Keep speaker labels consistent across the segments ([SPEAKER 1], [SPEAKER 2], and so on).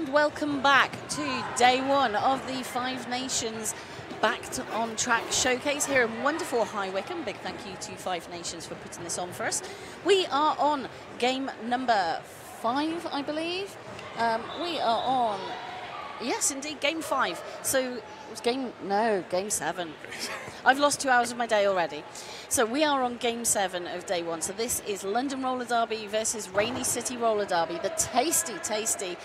[SPEAKER 1] and welcome back to day one of the Five Nations Back on Track showcase here in wonderful High Wycombe. Big thank you to Five Nations for putting this on for us. We are on game number 5, I believe. We are on, yes indeed, game 5. So it was game 7. I've lost 2 hours of my day already. So we are on game 7 of day 1. So this is London Roller Derby versus Rainy City Roller Derby. The tasty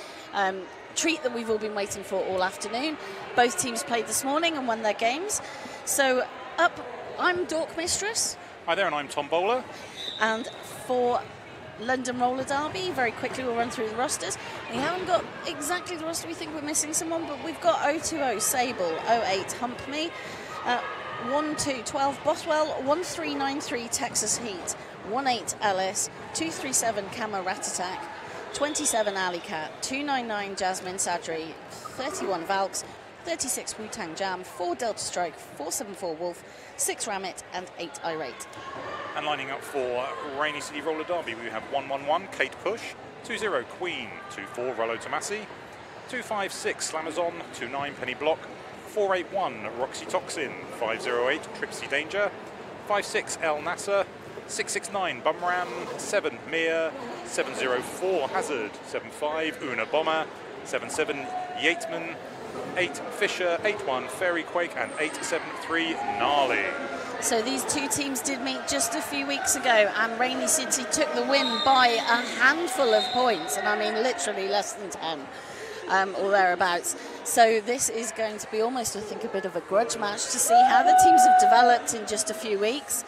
[SPEAKER 1] treat that we've all been waiting for all afternoon. Both teams played this morning and won their games. So up, I'm Dork Mistress.
[SPEAKER 2] Hi there, and I'm Tom Bowler.
[SPEAKER 1] And for London Roller Derby, very quickly we'll run through the rosters. We haven't got exactly the roster, we think we're missing someone, but we've got 020 Sable, 08 Hump Me, 12 Bothwell, 1393 Texas Heat, 18 Ellis, 237 Kama Rat Attack, 27 Alley Cat, 299 Jasmine Sadri, 31 Valks, 36 Wu-Tang Jam, 4 Delta Strike, 474 Wolf, 6 Ramit and 8 Irate.
[SPEAKER 2] And lining up for Rainy City Roller Derby, we have 111 Kate Push, 20 Queen, 24 Rollo Tomasi, 256 Slamazon, 29 Penny Block, 481 Roxy Toxin, 508 Tripsy Danger, 56 El Nasser, 669 Bumram, 7 Mia, 704 Hazard, 75 Una Bomber, 77 Yateman, 8 Fisher, 81 Fairy Quake and 873 Gnarly.
[SPEAKER 1] So these two teams did meet just a few weeks ago and Rainy City took the win by a handful of points, and I mean literally less than 10 or thereabouts. So this is going to be almost, I think, a bit of a grudge match to see how the teams have developed in just a few weeks.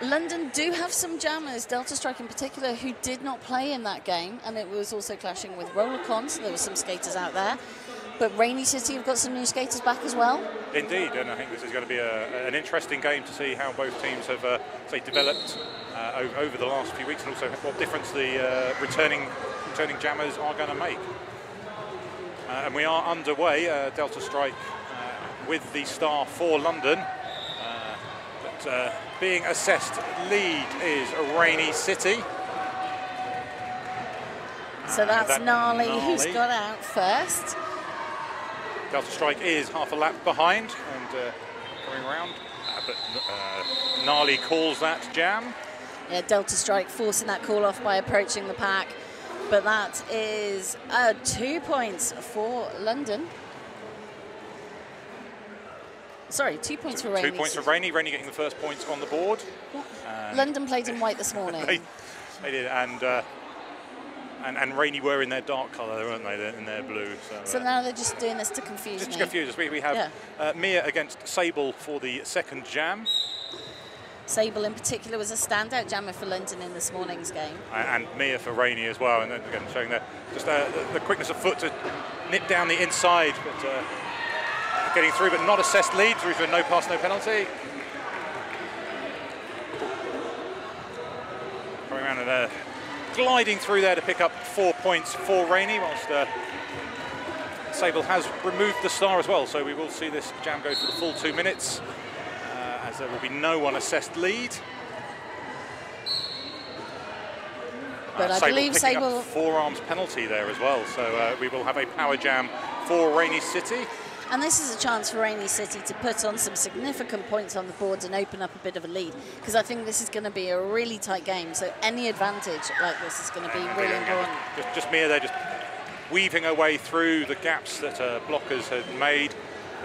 [SPEAKER 1] London do have some jammers, Delta Strike in particular, who did not play in that game, and it was also clashing with Rollercon, so there were some skaters out there. But Rainy City have got some new skaters back as well.
[SPEAKER 2] Indeed, and I think this is going to be an interesting game to see how both teams have developed over the last few weeks, and also what difference the returning jammers are going to make. And we are underway, Delta Strike with the star for London. But being assessed lead is Rainy City.
[SPEAKER 1] So that's Gnarly who's got out first.
[SPEAKER 2] Delta Strike is half a lap behind and coming around, but Gnarly calls that jam.
[SPEAKER 1] Yeah, Delta Strike forcing that call off by approaching the pack, but that is 2 points for London. Sorry, 2 points for Rainy.
[SPEAKER 2] 2 points for Rainy. Rainy getting the first points on the board.
[SPEAKER 1] London played in white this morning.
[SPEAKER 2] they did, and Rainy were in their dark colour, weren't they? In their blue.
[SPEAKER 1] So now they're just doing this to confuse me.
[SPEAKER 2] Just to confuse us. We have Mia against Sable for the second jam.
[SPEAKER 1] Sable in particular was a standout jammer for London in this morning's game. And
[SPEAKER 2] Mia for Rainy as well, and then again showing the quickness of foot to nip down the inside, but getting through, but not assessed lead, through for no pass, no penalty. Coming around and gliding through there to pick up 4 points for Rainy, whilst Sable has removed the star as well, so we will see this jam go for the full 2 minutes, as there will be no one assessed lead.
[SPEAKER 1] But I believe Sable
[SPEAKER 2] up forearms penalty there as well, so we will have a power jam for Rainy City.
[SPEAKER 1] And this is a chance for Rainy City to put on some significant points on the board and open up a bit of a lead, because I think this is going to be a really tight game, so any advantage like this is going to be really important.
[SPEAKER 2] Just Mia there, just weaving her way through the gaps that blockers had made.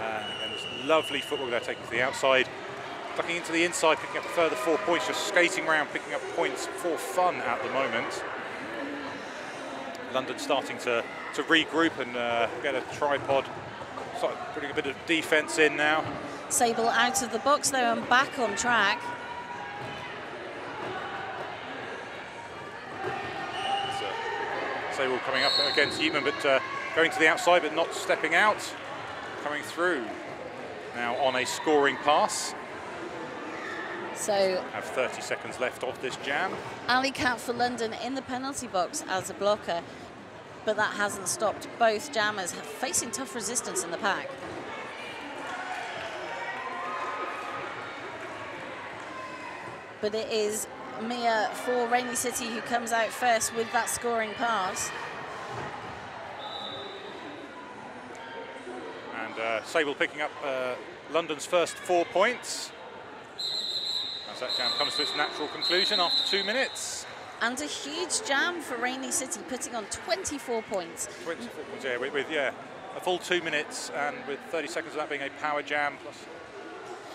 [SPEAKER 2] And this lovely footwork there, taking to the outside, ducking into the inside, picking up a further 4 points, just skating around, picking up points for fun at the moment. London starting to regroup and get a tripod. Putting a bit of defence in now.
[SPEAKER 1] Sable out of the box though and back on track.
[SPEAKER 2] Sable coming up against Yeatman, but going to the outside but not stepping out. Coming through now on a scoring pass.
[SPEAKER 1] So
[SPEAKER 2] have 30 seconds left of this jam.
[SPEAKER 1] Alley Cat for London in the penalty box as a blocker. But that hasn't stopped both jammers facing tough resistance in the pack. But it is Mia for Rainy City who comes out first with that scoring pass.
[SPEAKER 2] Sable picking up London's first 4 points. As that jam comes to its natural conclusion after 2 minutes.
[SPEAKER 1] And a huge jam for Rainy City, putting on 24 points.
[SPEAKER 2] 24 points, yeah, with a full 2 minutes, and with 30 seconds of that being a power jam. Plus.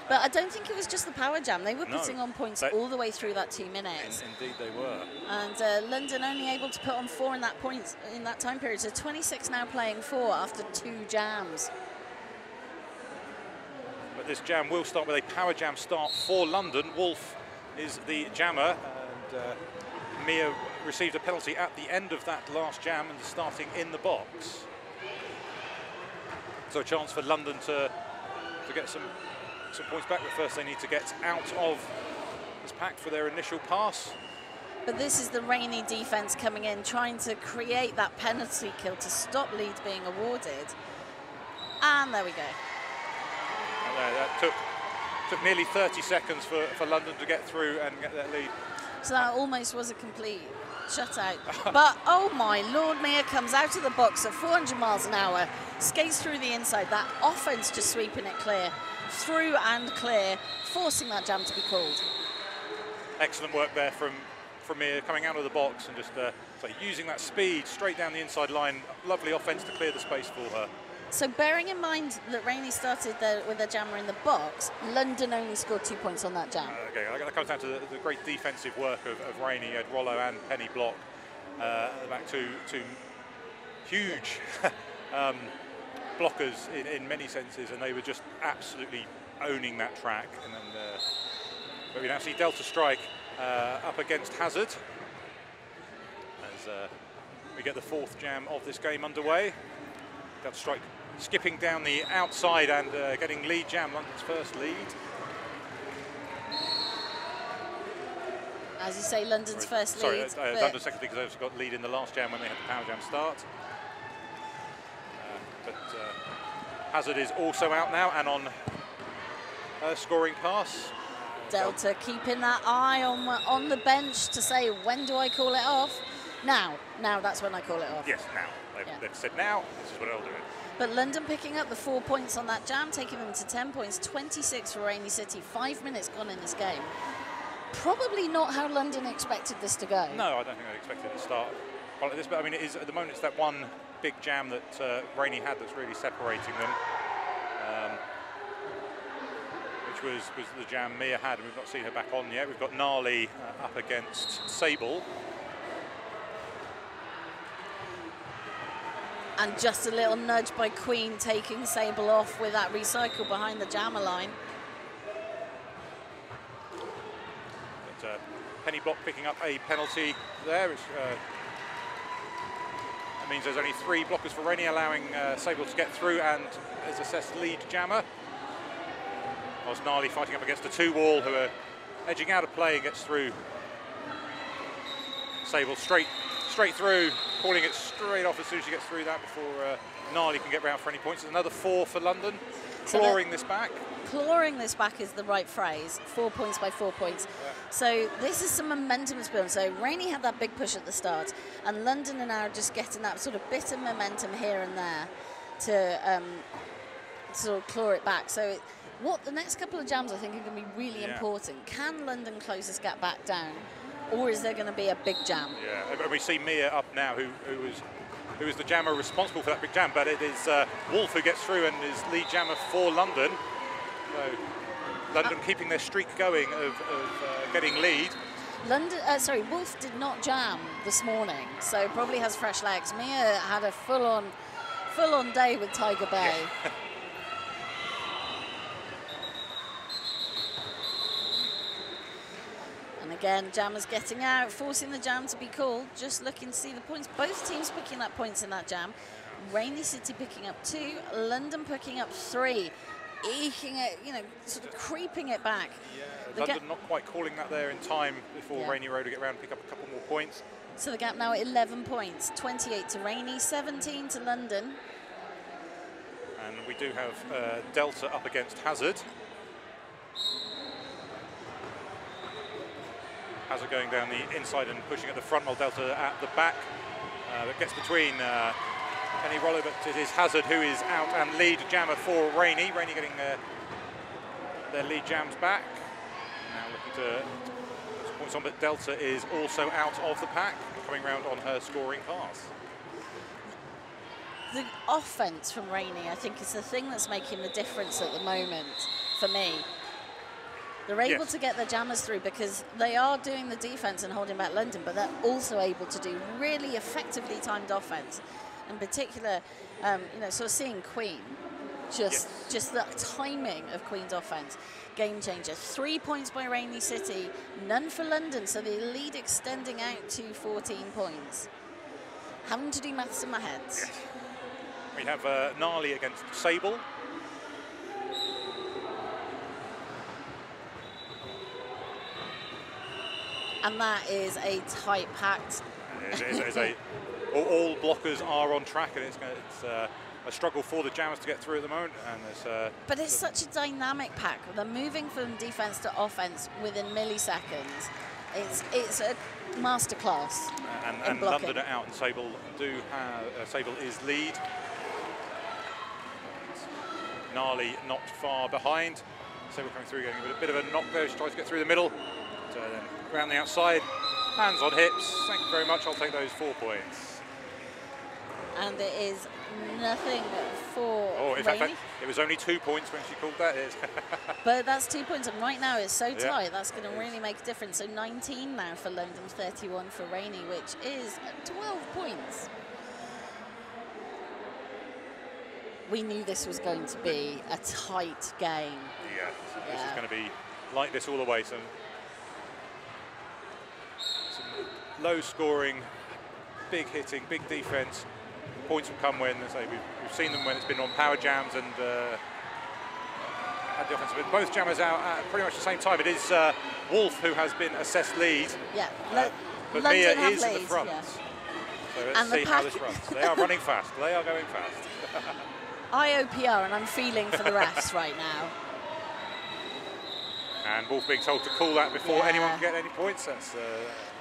[SPEAKER 1] But I don't think it was just the power jam. They were putting on points all the way through that 2 minutes.
[SPEAKER 2] Indeed they were.
[SPEAKER 1] And London only able to put on 4 in that time period. So 26 now playing 4 after 2 jams.
[SPEAKER 2] But this jam will start with a power jam start for London. Wolf is the jammer, and Mia received a penalty at the end of that last jam and is starting in the box. So a chance for London to get some points back, but first they need to get out of this pack for their initial pass.
[SPEAKER 1] But this is the Rainy defence coming in, trying to create that penalty kill to stop lead being awarded. And there we go.
[SPEAKER 2] And that took nearly 30 seconds for London to get through and get that lead.
[SPEAKER 1] So that almost was a complete shutout. But, oh my Lord, Mia comes out of the box at 400 miles an hour, skates through the inside. That offence just sweeping it clear, through and clear, forcing that jam to be called.
[SPEAKER 2] Excellent work there from Mia, coming out of the box and just using that speed straight down the inside line. Lovely offence to clear the space for her.
[SPEAKER 1] So bearing in mind that Rainy started with their jammer in the box, London only scored 2 points on that jam.
[SPEAKER 2] Okay, that comes down to the great defensive work of Rainy. You had Rollo and Penny Block at the back, two huge blockers in many senses, and they were just absolutely owning that track. And then, but we now see Delta Strike up against Hazard as we get the 4th jam of this game underway. Delta Strike skipping down the outside and getting lead jam, London's first lead.
[SPEAKER 1] As you say, London's first lead.
[SPEAKER 2] Sorry, London's second lead because they've got lead in the last jam when they had the power jam start. But Hazard is also out now and on scoring pass.
[SPEAKER 1] Delta keeping that eye on the bench to say, when do I call it off? Now that's when I call it off.
[SPEAKER 2] Yes, now. They've said now, this is what I'll do.
[SPEAKER 1] But London picking up the 4 points on that jam, taking them to 10 points, 26 for Rainy City, 5 minutes gone in this game. Probably not how London expected this to go.
[SPEAKER 2] No, I don't think they expected it to start quite like this, but I mean, it is, at the moment it's that one big jam that Rainy had that's really separating them, which was the jam Mia had, and we've not seen her back on yet. We've got Gnarly up against Sable.
[SPEAKER 1] And just a little nudge by Queen, taking Sable off with that recycle behind the jammer line.
[SPEAKER 2] But, Penny Block picking up a penalty there. Which, that means there's only 3 blockers for Rainy, allowing Sable to get through and is assessed lead jammer. Whilst Gnarly fighting up against a 2-wall who are edging out of play and gets through. Sable straight through, calling it straight off as soon as she gets through that before Gnarly can get round for any points. There's another 4 for London, clawing this back.
[SPEAKER 1] Clawing this back is the right phrase, 4 points by 4 points. Yeah. So this is some momentum that's built. So Rainy had that big push at the start, and London are now just getting that sort of bit of momentum here and there to sort of claw it back. So what the next couple of jams I think are going to be really important. Can London close this gap back down? Or is there going to be a big jam? Yeah,
[SPEAKER 2] and we see Mia up now, who was the jammer responsible for that big jam, but it is Wolf who gets through and is lead jammer for London. So London keeping their streak going of getting lead.
[SPEAKER 1] Wolf did not jam this morning, so probably has fresh legs. Mia had a full-on day with Tiger Bay. Yeah. Again, jammers getting out, forcing the jam to be called, just looking to see the points. Both teams picking up points in that jam. Rainy City picking up 2, London picking up 3, eking it, sort of creeping it back.
[SPEAKER 2] Yeah, London not quite calling that there in time before Rainy Road to get around and pick up a couple more points.
[SPEAKER 1] So the gap now at 11 points, 28 to Rainy, 17 to London.
[SPEAKER 2] And we do have Delta up against Hazard. Hazard going down the inside and pushing at the front while Delta at the back. That gets between Penny Rollo, but it is Hazard who is out and lead jammer for Rainey. Rainey getting their lead jams back. Now looking to put points on, but Delta is also out of the pack, coming round on her scoring pass.
[SPEAKER 1] The offense from Rainey, I think, is the thing that's making the difference at the moment for me. They're able to get their jammers through because they are doing the defense and holding back London, but they're also able to do really effectively timed offense. In particular, you know, sort of seeing Queen, just the timing of Queen's offense, game changer. 3 points by Rainey City, none for London, so the lead extending out to 14 points. Having to do maths in my head.
[SPEAKER 2] Yes. We have Gnarly against Sable.
[SPEAKER 1] And that is a tight packed.
[SPEAKER 2] All blockers are on track, and it's a struggle for the jammers to get through at the moment. And
[SPEAKER 1] but it's such a dynamic pack. They're moving from defense to offense within milliseconds. It's a masterclass.
[SPEAKER 2] And London are out, and Sable do have Sable is lead. Gnarly not far behind. Sable coming through, getting a bit of a knock there. She tries to get through the middle. Then around the outside, hands on hips. Thank you very much. I'll take those 4 points.
[SPEAKER 1] And it is nothing for
[SPEAKER 2] in
[SPEAKER 1] Rainey.
[SPEAKER 2] fact, it was only 2 points when she called that.
[SPEAKER 1] But that's 2 points, and right now it's so tight. That's going to really make a difference. So 19 now for London, 31 for Rainey, which is 12 points. We knew this was going to be a tight game.
[SPEAKER 2] This is going to be like this all the way. Some low scoring, big hitting, big defense. Points will come when, say, we've seen them when it's been on power jams and had the offensive. But both jammers out at pretty much the same time. It is Wolf who has been assessed lead.
[SPEAKER 1] Yeah,
[SPEAKER 2] but
[SPEAKER 1] London
[SPEAKER 2] Mia is
[SPEAKER 1] lead,
[SPEAKER 2] in the front.
[SPEAKER 1] Yeah.
[SPEAKER 2] So let's see how this runs. They are running fast. They are going fast.
[SPEAKER 1] IOPR, and I'm feeling for the refs right now.
[SPEAKER 2] And Wolf being told to call that before anyone can get any points. That's,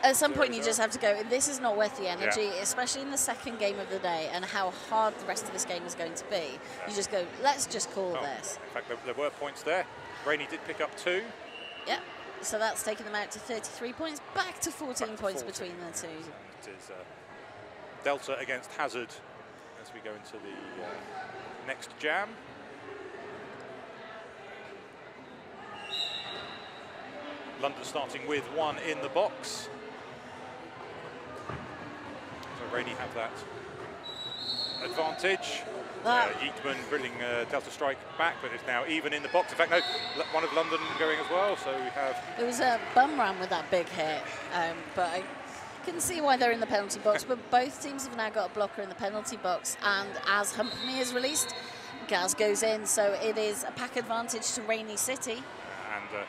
[SPEAKER 1] at some point, you just have to go, this is not worth the energy, especially in the second game of the day and how hard the rest of this game is going to be. You just go, let's just call this.
[SPEAKER 2] In fact, there were points there. Rainey did pick up 2.
[SPEAKER 1] Yep, so that's taken them out to 33 points, back to 14 points between the two.
[SPEAKER 2] It is Delta against Hazard as we go into the next jam. London starting with 1 in the box. So Rainey have that advantage. Yeatman bringing Delta Strike back, but it's now even in the box. In fact, no, one of London going as well, so we have...
[SPEAKER 1] It was a bum run with that big hit, but I can see why they're in the penalty box, but both teams have now got a blocker in the penalty box, and as Humpney is released, Gaz goes in, so it is a pack advantage to Rainey City.
[SPEAKER 2] And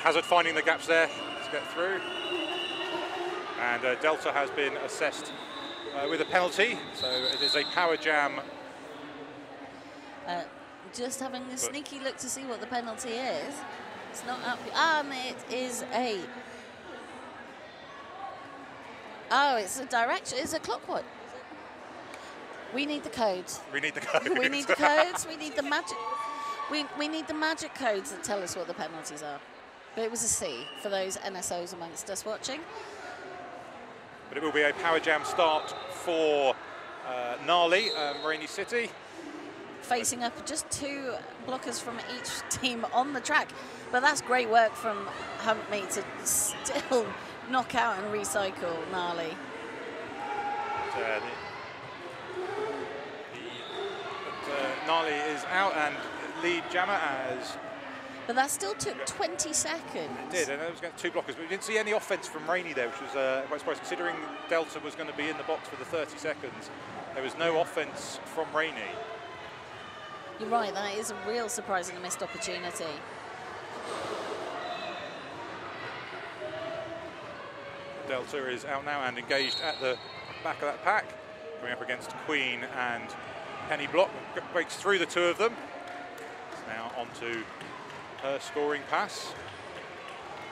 [SPEAKER 2] Hazard finding the gaps there to get through. And Delta has been assessed with a penalty, so it is a power jam.
[SPEAKER 1] Just having a sneaky look to see what the penalty is. It's not up, and it is a... Oh, it's a direction, it's a clockwise. We need the codes.
[SPEAKER 2] We need the codes.
[SPEAKER 1] We need the codes, we need the magic. We need the magic codes that tell us what the penalties are. But it was a C for those NSOs amongst us watching.
[SPEAKER 2] But it will be a power jam start for Gnarly, Rainey City.
[SPEAKER 1] Facing up just 2 blockers from each team on the track. But that's great work from Humpney to still knock out and recycle Gnarly.
[SPEAKER 2] Gnarly is out and lead jammer as...
[SPEAKER 1] But that still took 20 seconds.
[SPEAKER 2] It did, and it was going to 2 blockers, but we didn't see any offense from Rainey there, which was quite surprising, considering Delta was going to be in the box for the 30 seconds. There was no offense from Rainey.
[SPEAKER 1] You're right, that is a real surprise and a missed opportunity.
[SPEAKER 2] Delta is out now and engaged at the back of that pack, coming up against Queen and Penny Block. Breaks through the 2 of them. It's now onto her scoring pass.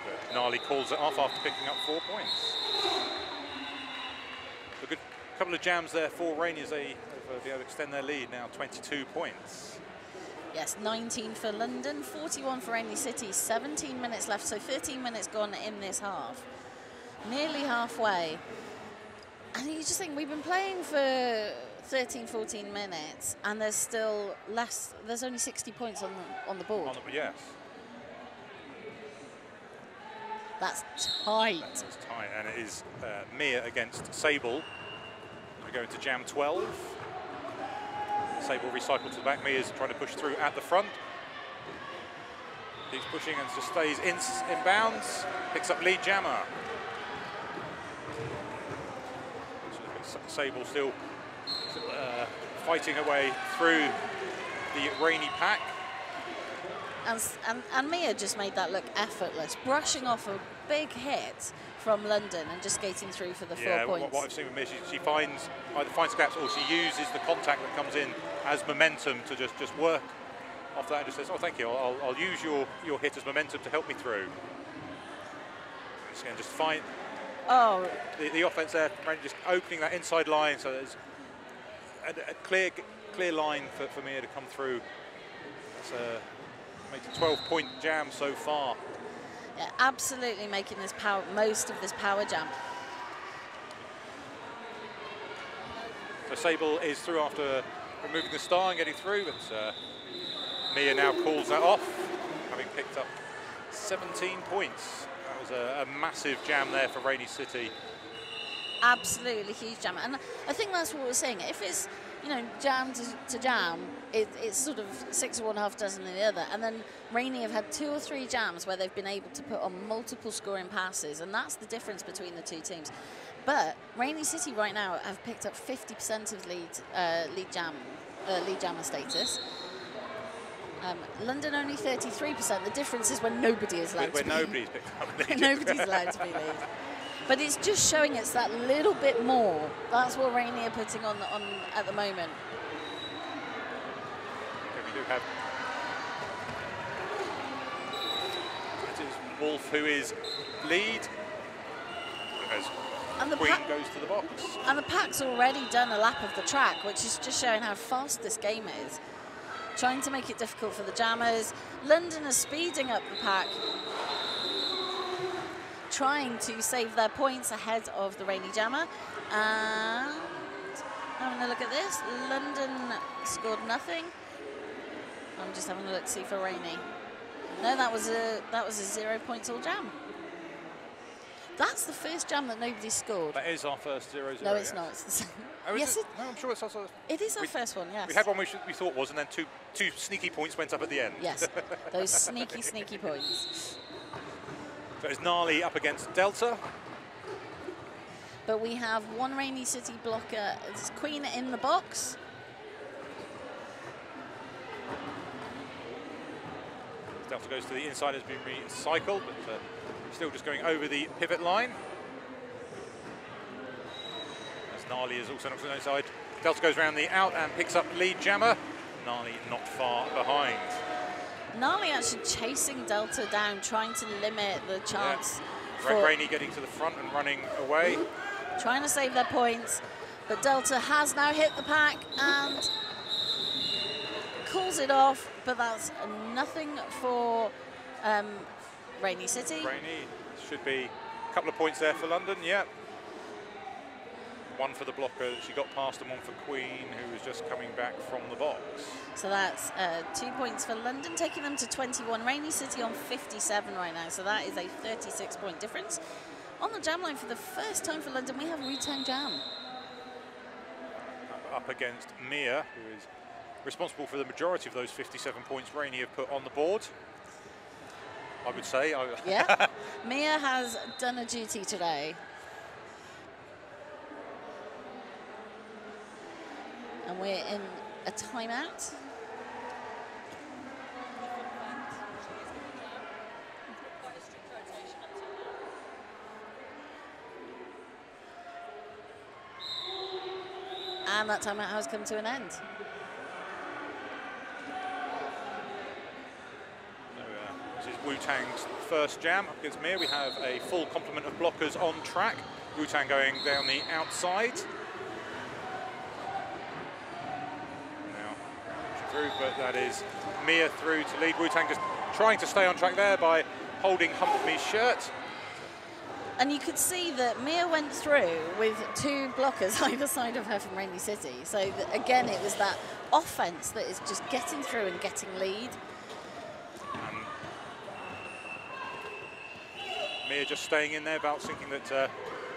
[SPEAKER 2] But Gnarly calls it off after picking up 4 points. A good couple of jams there for Rainy as they have been able to extend their lead now, 22 points.
[SPEAKER 1] Yes, 19 for London, 41 for Rainy City, 17 minutes left, so 13 minutes gone in this half. Nearly halfway. And you just think, we've been playing for 13, 14 minutes, and there's still less, there's only 60 points on the board.
[SPEAKER 2] Yes.
[SPEAKER 1] That's tight.
[SPEAKER 2] That's tight, and it is Mia against Sable. We go into jam 12. Sable recycled to the back. Mia's trying to push through at the front. Keeps pushing and just stays in bounds. Picks up lead jammer. Sable still fighting her way through the Rainy pack.
[SPEAKER 1] And Mia just made that look effortless, brushing off a big hit from London and just skating through for the 4 points.
[SPEAKER 2] What I've seen with Mia, she either finds gaps or she uses the contact that comes in as momentum to just work off that and just says, oh, thank you, I'll use your hit as momentum to help me through. And just find the offense there, just opening that inside line, so there's a clear line for Mia to come through. It's makes a 12-point jam so far.
[SPEAKER 1] Yeah, absolutely making this most of this power jam.
[SPEAKER 2] So Sable is through after removing the star and getting through, but Mia now calls that off, having picked up 17 points. That was a massive jam there for Rainy City.
[SPEAKER 1] Absolutely huge jam, and I think that's what we're saying. If it's, you know, jam to jam, it's sort of 6 of one, half dozen of the other. And then Rainy have had 2 or 3 jams where they've been able to put on multiple scoring passes, and that's the difference between the two teams. But Rainy City right now have picked up 50% of lead jammer status. London only 33%. The difference is when nobody is allowed to be.
[SPEAKER 2] Nobody's picked up lead.
[SPEAKER 1] Nobody's allowed to be lead. But it's just showing it's that little bit more. That's what Rainy are putting on at the moment.
[SPEAKER 2] Okay, we do have it is Wolf who is lead as Queen goes to the box.
[SPEAKER 1] And the pack's already done a lap of the track, which is just showing how fast this game is. Trying to make it difficult for the jammers. London is speeding up the pack, trying to save their points ahead of the Rainy jammer. And having a look at this, London scored nothing. I'm just having a look to see for Rainy. No, that was a 0 points all jam. That's the first jam that nobody scored.
[SPEAKER 2] That is our first 0-0.
[SPEAKER 1] No, it's not. It's the same.
[SPEAKER 2] Oh,
[SPEAKER 1] yes,
[SPEAKER 2] no, I'm sure it's also.
[SPEAKER 1] It is our first one. Yes.
[SPEAKER 2] We had one we thought was, and then two sneaky points went up at the end.
[SPEAKER 1] Yes, those sneaky points.
[SPEAKER 2] So it's Gnarly up against Delta.
[SPEAKER 1] But we have one Rainy City blocker. It's Queen in the box.
[SPEAKER 2] Delta goes to the inside, has been recycled, but still just going over the pivot line. As Gnarly is also knocked to the inside. Delta goes around the out and picks up lead jammer. Gnarly not far behind.
[SPEAKER 1] Gnarly actually chasing Delta down, trying to limit the chance.
[SPEAKER 2] Yeah. Rainy getting to the front and running away.
[SPEAKER 1] Trying to save their points, but Delta has now hit the pack and calls it off, but that's nothing for Rainy City.
[SPEAKER 2] Rainy should be a couple of points there for London, yeah. One for the blocker that she got past, and one for Queen, who was just coming back from the box.
[SPEAKER 1] So that's 2 points for London, taking them to 21. Rainy City on 57 right now, so that is a 36-point difference. On the jam line for the first time for London, we have Wu-Tang Jam.
[SPEAKER 2] Up against Mia, who is responsible for the majority of those 57 points Rainy have put on the board, I would say.
[SPEAKER 1] Yeah, Mia has done a duty today. And we're in a timeout. And that timeout has come to an end.
[SPEAKER 2] This is Wu-Tang's first jam up against Mia. We have a full complement of blockers on track. Wu-Tang going down the outside. through, but that is Mia through to lead. Wu-Tang just trying to stay on track there by holding Humpme's shirt.
[SPEAKER 1] And you could see that Mia went through with 2 blockers either side of her from Rainy City. So again, it was that offense that is just getting through and getting lead.
[SPEAKER 2] Mia just staying in there, Valtz thinking that she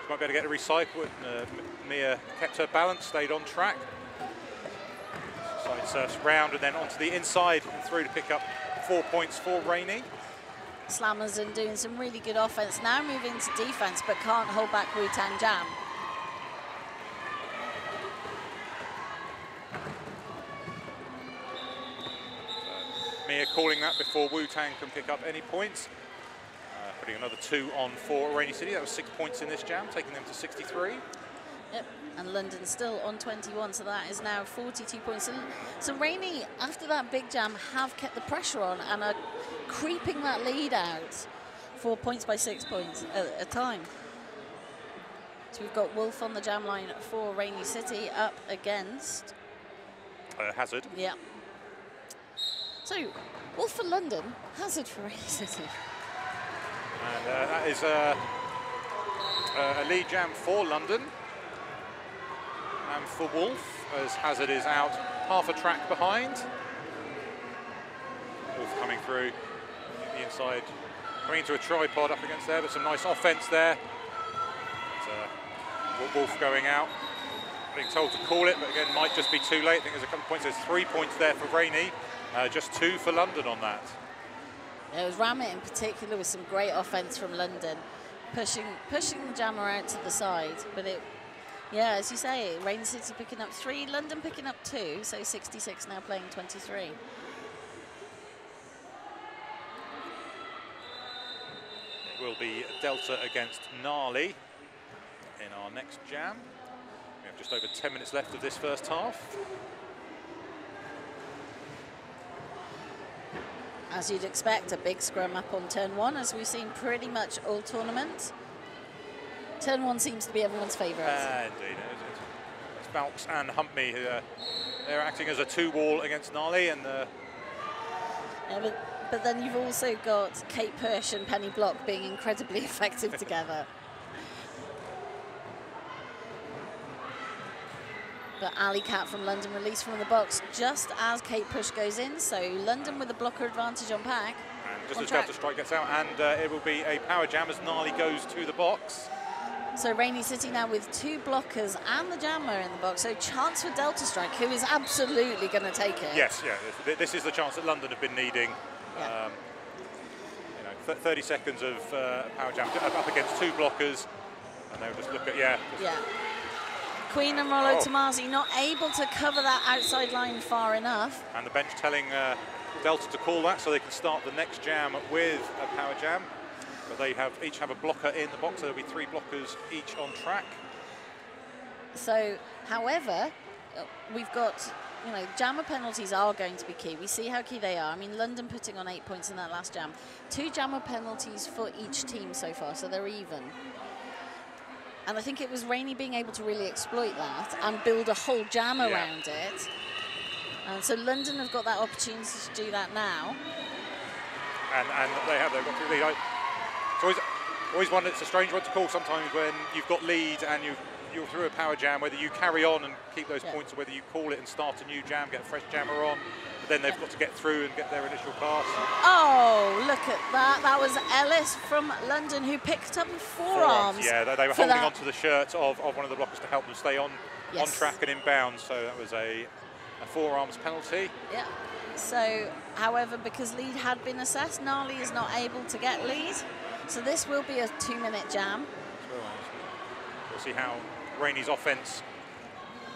[SPEAKER 2] might be able to get a recycle. Mia kept her balance, stayed on track. Side surfs round and then onto the inside and through to pick up 4 points for Rainy.
[SPEAKER 1] Slamazon doing some really good offense, now moving to defense, but can't hold back Wu-Tang Jam.
[SPEAKER 2] Mia calling that before Wu-Tang can pick up any points. Putting another 2 on for Rainy City. That was 6 points in this jam, taking them to 63.
[SPEAKER 1] Yep, and London still on 21, so that is now 42 points. So Rainy, after that big jam, have kept the pressure on and are creeping that lead out 4 points by 6 points at a time. So we've got Wolf on the jam line for Rainy City up against...
[SPEAKER 2] Hazard.
[SPEAKER 1] Yeah. So, Wolf for London, Hazard for Rainy City.
[SPEAKER 2] And that is a lead jam for London and for Wolf, as Hazard is out half a track behind. Wolf coming through the inside, coming into a tripod up against there, but some nice offense there. But, Wolf going out, being told to call it, but again might just be too late. I think there's a couple of points. There's 3 points there for Rainy, just 2 for London on that.
[SPEAKER 1] It was Ramit in particular with some great offense from London, pushing the jammer out to the side. But it, yeah, as you say, Rainy City picking up 3, London picking up 2, so 66 now playing 23.
[SPEAKER 2] It will be Delta against Gnarly in our next jam. We have just over 10 minutes left of this first half.
[SPEAKER 1] As you'd expect, a big scrum up on turn 1, as we've seen pretty much all tournament. Turn 1 seems to be everyone's favourite.
[SPEAKER 2] Indeed. It's Valks and Humpme who they're acting as a 2-wall against Gnarly. And
[SPEAKER 1] yeah, but then you've also got Kate Push and Penny Block being incredibly effective together. But Ali Cat from London released from the box just as Kate Push goes in, so London with a blocker advantage on pack.
[SPEAKER 2] And just as Delta Strike gets out, and it will be a power jam as Gnarly goes to the box.
[SPEAKER 1] So Rainy City now with 2 blockers and the jammer in the box, so chance for Delta Strike, who is absolutely going to take it.
[SPEAKER 2] Yes, yeah, this is the chance that London have been needing.
[SPEAKER 1] Yeah.
[SPEAKER 2] 30 seconds of power jam up against 2 blockers, and they'll just look at, yeah.
[SPEAKER 1] Queen and Rollo Tomasi not able to cover that outside line far enough.
[SPEAKER 2] And the bench telling Delta to call that so they can start the next jam with a power jam. But they each have a blocker in the box, so there'll be 3 blockers each on track.
[SPEAKER 1] So, however, we've got, jammer penalties are going to be key. We see how key they are. I mean, London putting on 8 points in that last jam. 2 jammer penalties for each team so far, so they're even. And I think it was Rainy being able to really exploit that and build a whole jam around it. And so London have got that opportunity to do that now.
[SPEAKER 2] And they've got to lead. It's always one that's a strange one to call sometimes when you've got lead and you're through a power jam, whether you carry on and keep those points or whether you call it and start a new jam, get a fresh jammer on. But then they've got to get through and get their initial pass.
[SPEAKER 1] Oh, look at that. That was Ellis from London who picked up forearms.
[SPEAKER 2] Yeah, they were holding onto the shirt of one of the blockers to help them stay on track and in bounds. So that was a forearms penalty.
[SPEAKER 1] Yeah. So, however, because lead had been assessed, Gnarly is not able to get lead. So this will be a 2-minute jam.
[SPEAKER 2] We'll see how Rainy's offense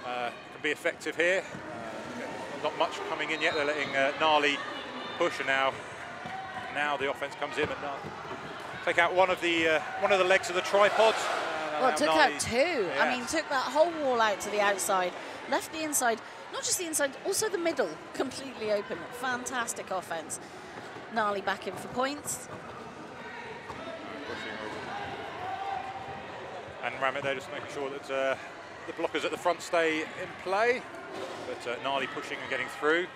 [SPEAKER 2] can be effective here. Not much coming in yet. They're letting Gnarly push, and now the offense comes in, but take out one of the legs of the tripod.
[SPEAKER 1] Well, took out 2. Yes. I mean, took that whole wall out to the outside, left the inside, not just the inside, also the middle completely open. Fantastic offense. Gnarly back in for points.
[SPEAKER 2] And Ramit there just making sure that the blockers at the front stay in play. But Gnarly pushing and getting through.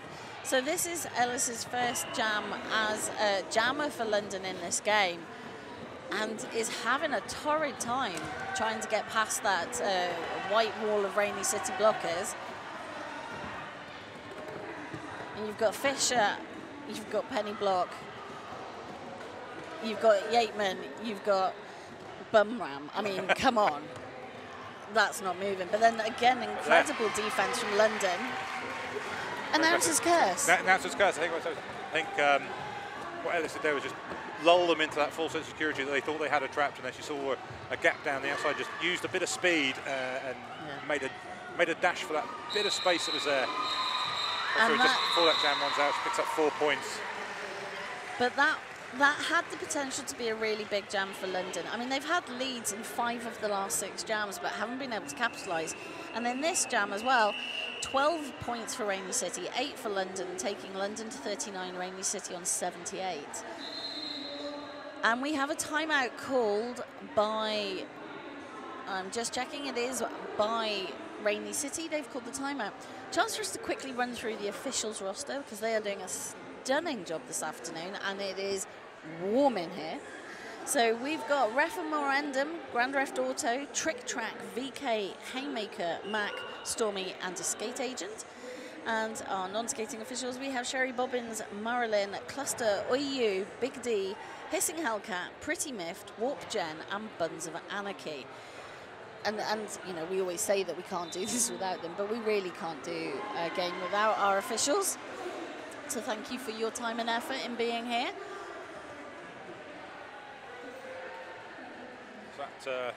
[SPEAKER 1] So this is Ellis's first jam as a jammer for London in this game, and is having a torrid time trying to get past that white wall of Rainy City blockers. And you've got Fisher, you've got Penny Block, you've got Yateman, you've got Bumram. I mean, come on. That's not moving. But then again, incredible defense from London. Announcer's curse.
[SPEAKER 2] Announcer's curse. I think what Ellis did there was just lull them into that false sense of security that they thought they had her trapped, and then she saw a gap down the outside, just used a bit of speed and made a dash for that bit of space that was there. And just before that jam runs out, she picks up 4 points.
[SPEAKER 1] But that had the potential to be a really big jam for London. I mean, they've had leads in 5 of the last 6 jams, but haven't been able to capitalise. And then this jam as well, 12 points for Rainy City, 8 for London, taking London to 39, Rainy City on 78. And we have a timeout called by, I'm just checking, it is by Rainy City. They've called the timeout. Chance for us to quickly run through the officials roster, because they are doing a stunning job this afternoon, and it is warm in here. So we've got Ref and Memorandum, Grand Ref Auto, Trick Track, VK, Haymaker, Mac, Stormy, and a Skate Agent. And our non-skating officials, we have Sherry Bobbins, Marilyn, Cluster, Oyu, Big D, Hissing Hellcat, Pretty Miffed, Warp Jen, and Buns of Anarchy. And you know, we always say that we can't do this without them, but we really can't do a game without our officials. So thank you for your time and effort in being here.
[SPEAKER 2] So that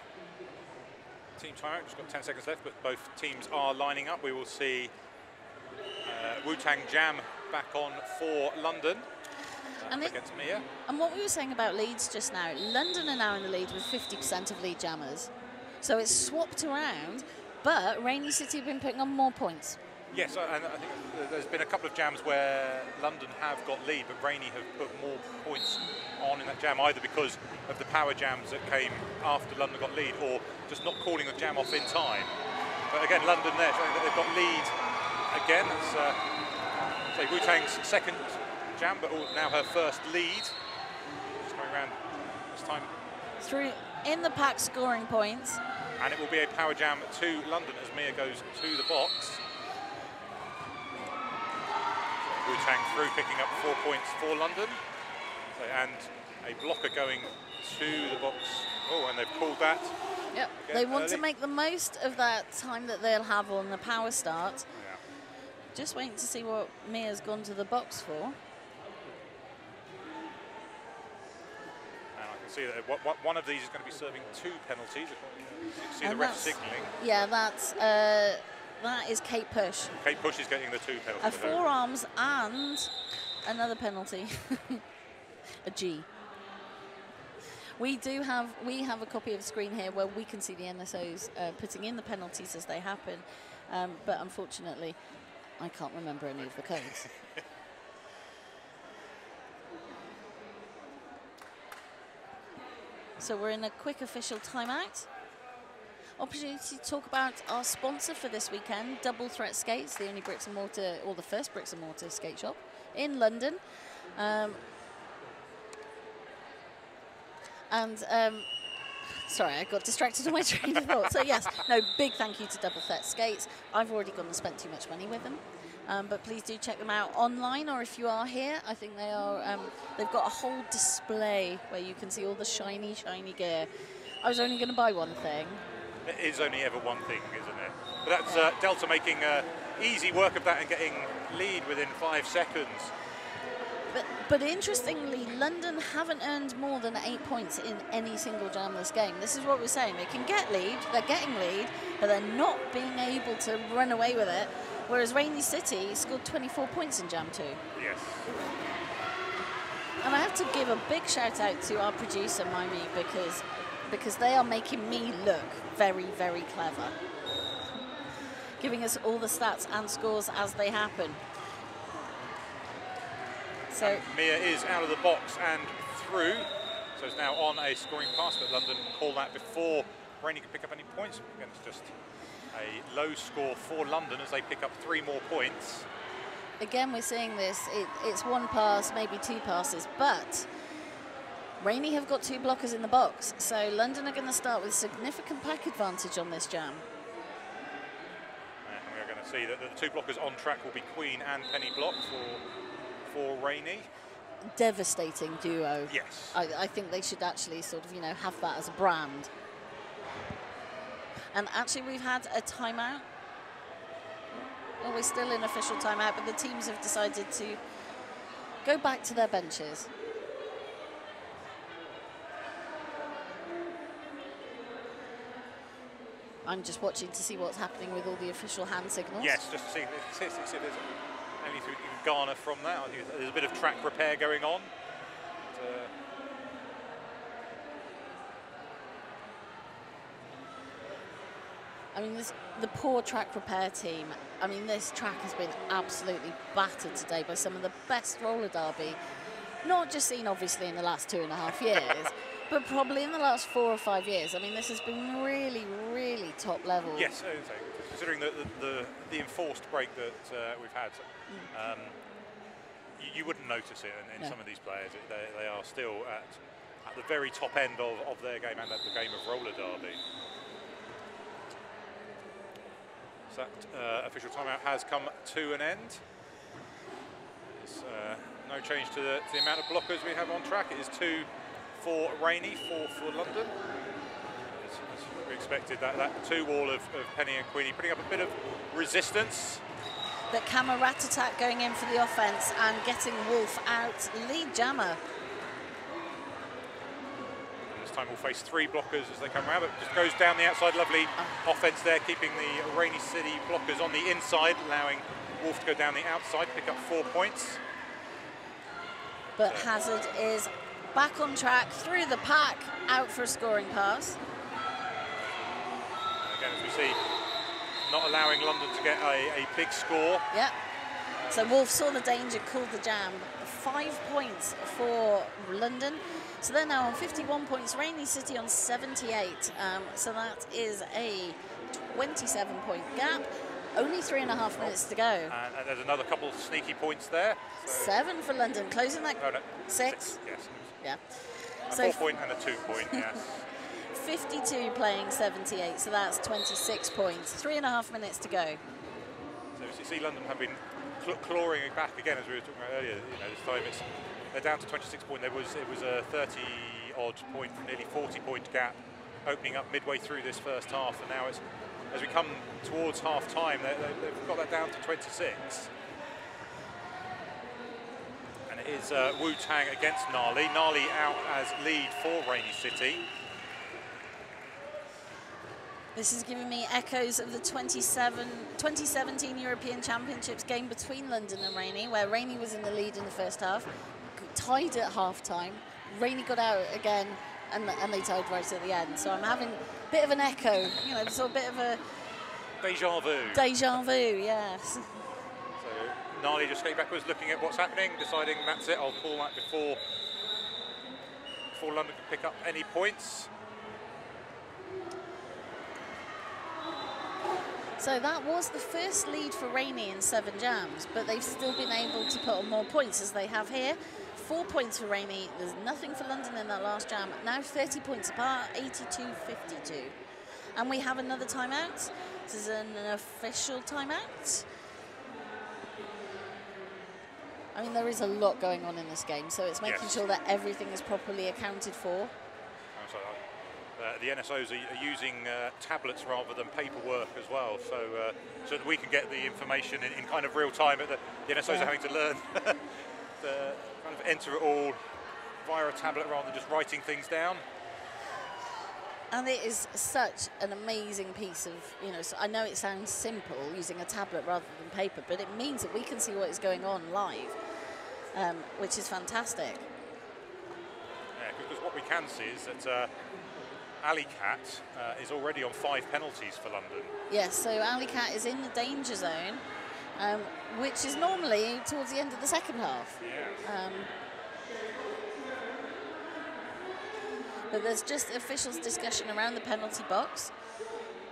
[SPEAKER 2] team timeout, just got 10 seconds left, but both teams are lining up. We will see Wu-Tang Jam back on for London against Mia.
[SPEAKER 1] And what we were saying about leads just now, London are now in the lead with 50% of lead jammers. So it's swapped around, but Rainy City have been putting on more points.
[SPEAKER 2] Yes, and I think there's been a couple of jams where London have got lead, but Rainy have put more points on in that jam, either because of the power jams that came after London got lead, or just not calling the jam off in time. But again, London there, showing that they've got lead again. That's say Wu-Tang's second jam, but now her first lead. Just going around this time.
[SPEAKER 1] Through in the pack scoring points.
[SPEAKER 2] And it will be a power jam to London as Mia goes to the box. Wu-Tang through, picking up 4 points for London. So, and a blocker going to the box. Oh, and they've called that.
[SPEAKER 1] Yep, they want to make the most of that time that they'll have on the power start.
[SPEAKER 2] Yeah.
[SPEAKER 1] Just waiting to see what Mia's gone to the box for.
[SPEAKER 2] And I can see that one of these is going to be serving 2 penalties. You can see the ref signalling.
[SPEAKER 1] Yeah, that is Kate Push.
[SPEAKER 2] Kate Push is getting the 2 penalties.
[SPEAKER 1] A forearms and another penalty. A G. We have a copy of the screen here where we can see the NSOs putting in the penalties as they happen, but unfortunately, I can't remember any of the codes. So we're in a quick official timeout. Opportunity to talk about our sponsor for this weekend, Double Threat Skates, the only bricks and mortar, or the first bricks and mortar skate shop in London. Sorry, I got distracted on my train of thought. So yes, no, big thank you to Double Threat Skates. I've already gone and spent too much money with them. But please do check them out online, or if you are here, I think they are, they've got a whole display where you can see all the shiny, shiny gear. I was only going to buy one thing.
[SPEAKER 2] It is only ever one thing, isn't it? But that's Delta making easy work of that and getting lead within 5 seconds.
[SPEAKER 1] But interestingly, London haven't earned more than 8 points in any single jam this game. This is what we're saying. They can get lead, they're getting lead, but they're not being able to run away with it. Whereas Rainy City scored 24 points in jam 2.
[SPEAKER 2] Yes.
[SPEAKER 1] And I have to give a big shout out to our producer, Mimi, because they are making me look very, very clever. Giving us all the stats and scores as they happen. So
[SPEAKER 2] and Mia is out of the box and through. So it's now on a scoring pass, but London call that before Rainy can pick up any points. Again, it's just a low score for London as they pick up 3 more points.
[SPEAKER 1] again, we're seeing this. It's one pass, maybe two passes, but Rainey have got two blockers in the box, so London are going to start with significant pack advantage on this jam.
[SPEAKER 2] And we're going to see that the two blockers on track will be Queen and Penny Block for Rainey.
[SPEAKER 1] Devastating duo.
[SPEAKER 2] Yes.
[SPEAKER 1] I think they should actually sort of, have that as a brand. And actually, we've had a timeout. Well, we're still in official timeout, but the teams have decided to go back to their benches. I'm just watching to see what's happening with all the official hand signals.
[SPEAKER 2] Yes, just to see if there's anything we can garner from that. I think there's a bit of track repair going on.
[SPEAKER 1] I mean, the poor track repair team. I mean, this track has been absolutely battered today by some of the best roller derby, not just seen obviously in the last 2.5 years, but probably in the last 4 or 5 years. I mean, this has been really, really top level.
[SPEAKER 2] Yes, considering the enforced break that we've had, you wouldn't notice it in some of these players. They are still at the very top end of their game and at the game of roller derby. So that official timeout has come to an end. There's no change to the amount of blockers we have on track. It is 2 for Rainey, 4 for London. As we expected, that 2 wall of Penny and Queenie putting up a bit of resistance.
[SPEAKER 1] But Kama Ratatak going in for the offense and getting Wolf out. Lead jammer.
[SPEAKER 2] Time will face 3 blockers as they come around, but just goes down the outside. Lovely offense there, keeping the Rainey City blockers on the inside, allowing Wolf to go down the outside, pick up 4 points.
[SPEAKER 1] But Hazard is back on track, through the pack, out for a scoring pass.
[SPEAKER 2] And again, as we see, not allowing London to get a big score.
[SPEAKER 1] Yep. So Wolf saw the danger, called the jam. 5 points for London. So they're now on 51 points, Rainey City on 78. So that is a 27-point gap. Only 3.5 minutes to go.
[SPEAKER 2] And there's another couple of sneaky points there. So
[SPEAKER 1] 7 for London, closing that.
[SPEAKER 2] No,
[SPEAKER 1] 6.
[SPEAKER 2] Yes.
[SPEAKER 1] Yeah.
[SPEAKER 2] A
[SPEAKER 1] So
[SPEAKER 2] 4-point and a 2-point, yes.
[SPEAKER 1] 52 playing 78, so that's 26 points. 3.5 minutes to go.
[SPEAKER 2] So as you see, London have been clawing it back again, as we were talking about earlier. This time they're down to 26 points. It was a 30-odd point, nearly 40-point gap opening up midway through this first half, and now as we come towards half-time, they've got that down to 26. And it is Wu-Tang against Gnarly. Gnarly out as lead for Rainey City.
[SPEAKER 1] This is giving me echoes of the 2017 European Championships game between London and Rainey, where Rainey was in the lead in the first half, tied at half-time. Rainey got out again, and they tied right at the end. So I'm having a bit of an echo, sort of a bit of a...
[SPEAKER 2] Deja vu.
[SPEAKER 1] Deja vu, yes.
[SPEAKER 2] So Gnarly just going backwards, looking at what's happening, deciding that's it, I'll call that before London can pick up any points.
[SPEAKER 1] So that was the first lead for Rainey in 7 jams, but they've still been able to put on more points as they have here. 4 points for Rainey. There's nothing for London in that last jam. Now 30 points apart, 82-52. And we have another timeout. This is an official timeout. I mean, there is a lot going on in this game, so it's making sure that everything is properly accounted for.
[SPEAKER 2] The NSOs are using tablets rather than paperwork as well, so that we can get the information in kind of real time. But the NSOs are having to learn to kind of enter it all via a tablet rather than just writing things down.
[SPEAKER 1] And it is such an amazing piece of, so I know it sounds simple using a tablet rather than paper, but it means that we can see what is going on live, which is fantastic.
[SPEAKER 2] Yeah, because what we can see is that Alley Cat is already on 5 penalties for London.
[SPEAKER 1] Yes, so Alley Cat is in the danger zone, which is normally towards the end of the second half.
[SPEAKER 2] Yeah.
[SPEAKER 1] But there's just officials' discussion around the penalty box.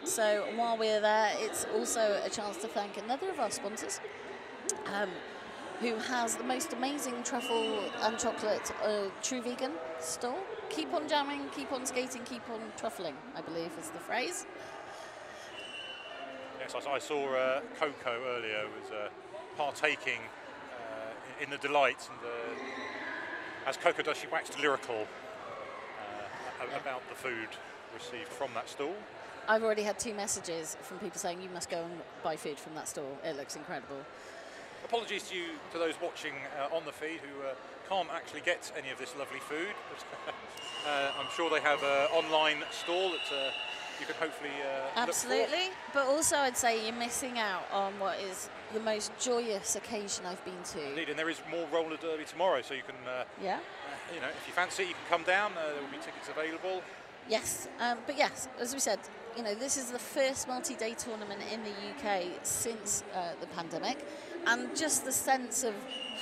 [SPEAKER 1] So while we're there, it's also a chance to thank another of our sponsors. who has the most amazing truffle and chocolate true vegan store. Keep on jamming, keep on skating, keep on truffling, I believe is the phrase.
[SPEAKER 2] Yes, I saw Coco earlier was partaking in the delight, and as Coco does, she waxed lyrical about the food received from that stall.
[SPEAKER 1] I've already had 2 messages from people saying you must go and buy food from that store. It looks incredible.
[SPEAKER 2] Apologies to those watching on the feed who can't actually get any of this lovely food. But, I'm sure they have an online stall that you can hopefully
[SPEAKER 1] Absolutely, but also I'd say you're missing out on what is the most joyous occasion I've been to.
[SPEAKER 2] Indeed, and there is more roller derby tomorrow, so you can,
[SPEAKER 1] yeah.
[SPEAKER 2] You know, if you fancy it, you can come down. There will be tickets available.
[SPEAKER 1] Yes, but yes, as we said, you know, this is the first multi-day tournament in the UK since the pandemic, and just the sense of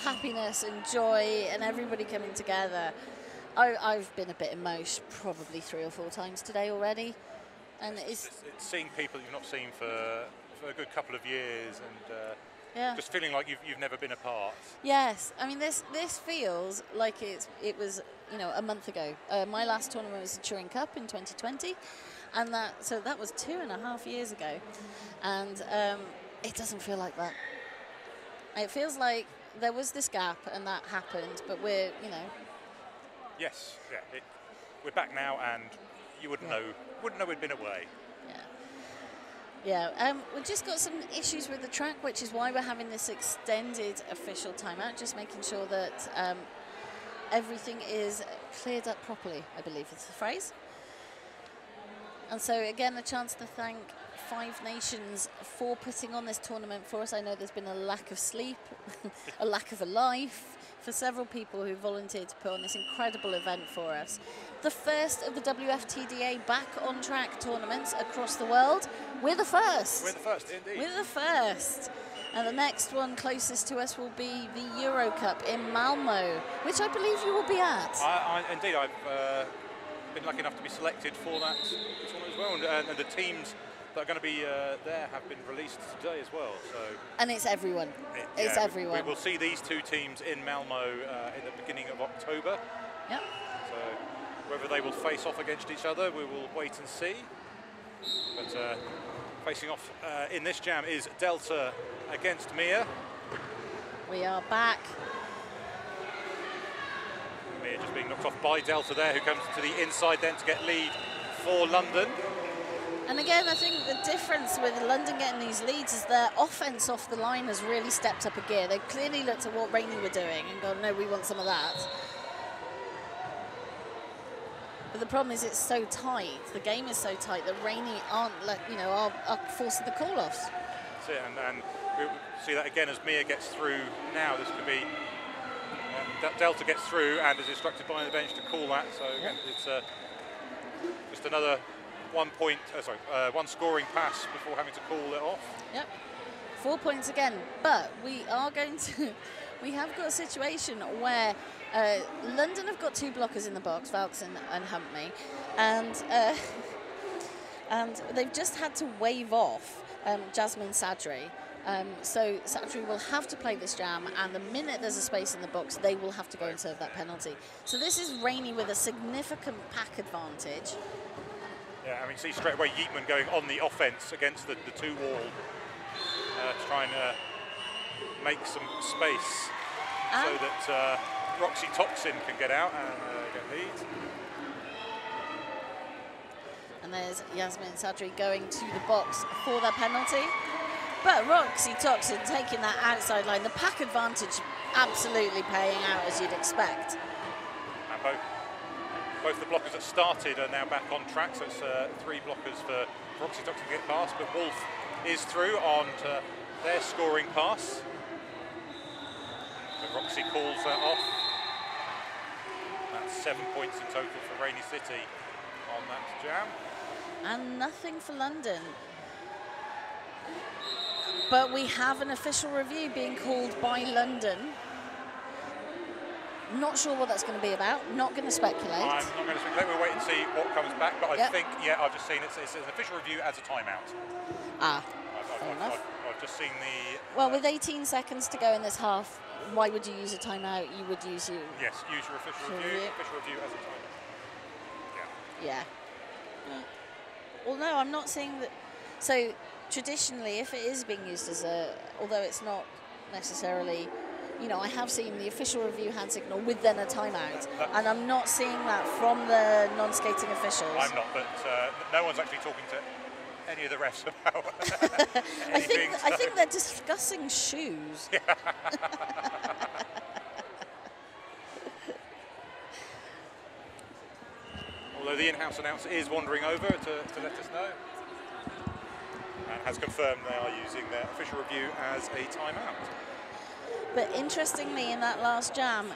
[SPEAKER 1] happiness and joy and everybody coming together. I've been a bit emotional probably 3 or 4 times today already, and it's
[SPEAKER 2] seeing people you've not seen for a good couple of years, and
[SPEAKER 1] yeah,
[SPEAKER 2] just feeling like you've never been apart.
[SPEAKER 1] Yes, I mean this feels like it was, you know, a month ago. My last tournament was the Turing Cup in 2020, and that was 2.5 years ago, and it doesn't feel like that. It feels like there was this gap and that happened, but we're, you know.
[SPEAKER 2] Yes, yeah, we're back now, and you wouldn't know we'd been away.
[SPEAKER 1] Yeah, we've just got some issues with the track, which is why we're having this extended official timeout, just making sure that everything is cleared up properly, I believe is the phrase. And so again, a chance to thank 5 Nations for putting on this tournament for us. I know there's been a lack of sleep, a lack of a life for several people who volunteered to put on this incredible event for us. The first of the WFTDA back on track tournaments across the world. We're the first.
[SPEAKER 2] We're the first, indeed.
[SPEAKER 1] We're the first. And the next one closest to us will be the Euro Cup in Malmo, which I believe you will be at.
[SPEAKER 2] Indeed, I've been lucky enough to be selected for that tournament as well, and the teams that are going to be there have been released today as well. So.
[SPEAKER 1] And it's everyone. It's everyone.
[SPEAKER 2] We will see these 2 teams in Malmo in the beginning of October.
[SPEAKER 1] Yep.
[SPEAKER 2] So whether they will face off against each other, we will wait and see. But facing off in this jam is Delta against Mia.
[SPEAKER 1] We are back.
[SPEAKER 2] Mia just being knocked off by Delta there, who comes to the inside then to get lead for London.
[SPEAKER 1] And again, I think the difference with London getting these leads is their offense off the line has really stepped up a gear. They've clearly looked at what Rainey were doing and gone, no, we want some of that. But the problem is it's so tight. The game is so tight that Rainey are forcing the call-offs.
[SPEAKER 2] That's it, and we see that again as Mia gets through now. This could be Delta gets through and is instructed by the bench to call that. So again, it's just another one scoring pass before having to call it off.
[SPEAKER 1] Yep, 4 points again. But we have got a situation where London have got 2 blockers in the box, Valks and Humpney, and they've just had to wave off Jasmine Sadri. So Sadri will have to play this jam, and the minute there's a space in the box, they will have to go and serve that penalty. So this is Rainey with a significant pack advantage.
[SPEAKER 2] Yeah, I mean, see straight away Yeatman going on the offense against the 2 wall, trying to make some space so that Roxy Toxin can get out and get lead.
[SPEAKER 1] And there's Yasmin Sadri going to the box for their penalty. But Roxy Toxin taking that outside line, the pack advantage absolutely paying out as you'd expect.
[SPEAKER 2] And both the blockers that started are now back on track, so it's 3 blockers for Roxy Toxin to get past, but Wolf is through on their scoring pass. But Roxy calls that off. That's 7 points in total for Rainey City on that jam.
[SPEAKER 1] And nothing for London. But we have an official review being called by London. Not sure what that's going to be about. Not going to speculate.
[SPEAKER 2] I'm not going to speculate. We'll wait and see what comes back. But I think, yeah, I've just seen it's an official review as a timeout.
[SPEAKER 1] Fair enough.
[SPEAKER 2] I've just seen the...
[SPEAKER 1] Well, with 18 seconds to go in this half, why would you use a timeout? You would use your...
[SPEAKER 2] Yes, use your official review. Official review as a timeout.
[SPEAKER 1] Yeah. Well, no, I'm not saying that. So traditionally, if it is being used as a, although it's not necessarily, you know, I have seen the official review hand signal with then a timeout, and I'm not seeing that from the non-skating officials.
[SPEAKER 2] I'm not, but no one's actually talking to any of the refs about anything.
[SPEAKER 1] I think they're discussing shoes.
[SPEAKER 2] Although the in-house announcer is wandering over to let us know, and has confirmed they are using their official review as a timeout.
[SPEAKER 1] But interestingly, in that last jam,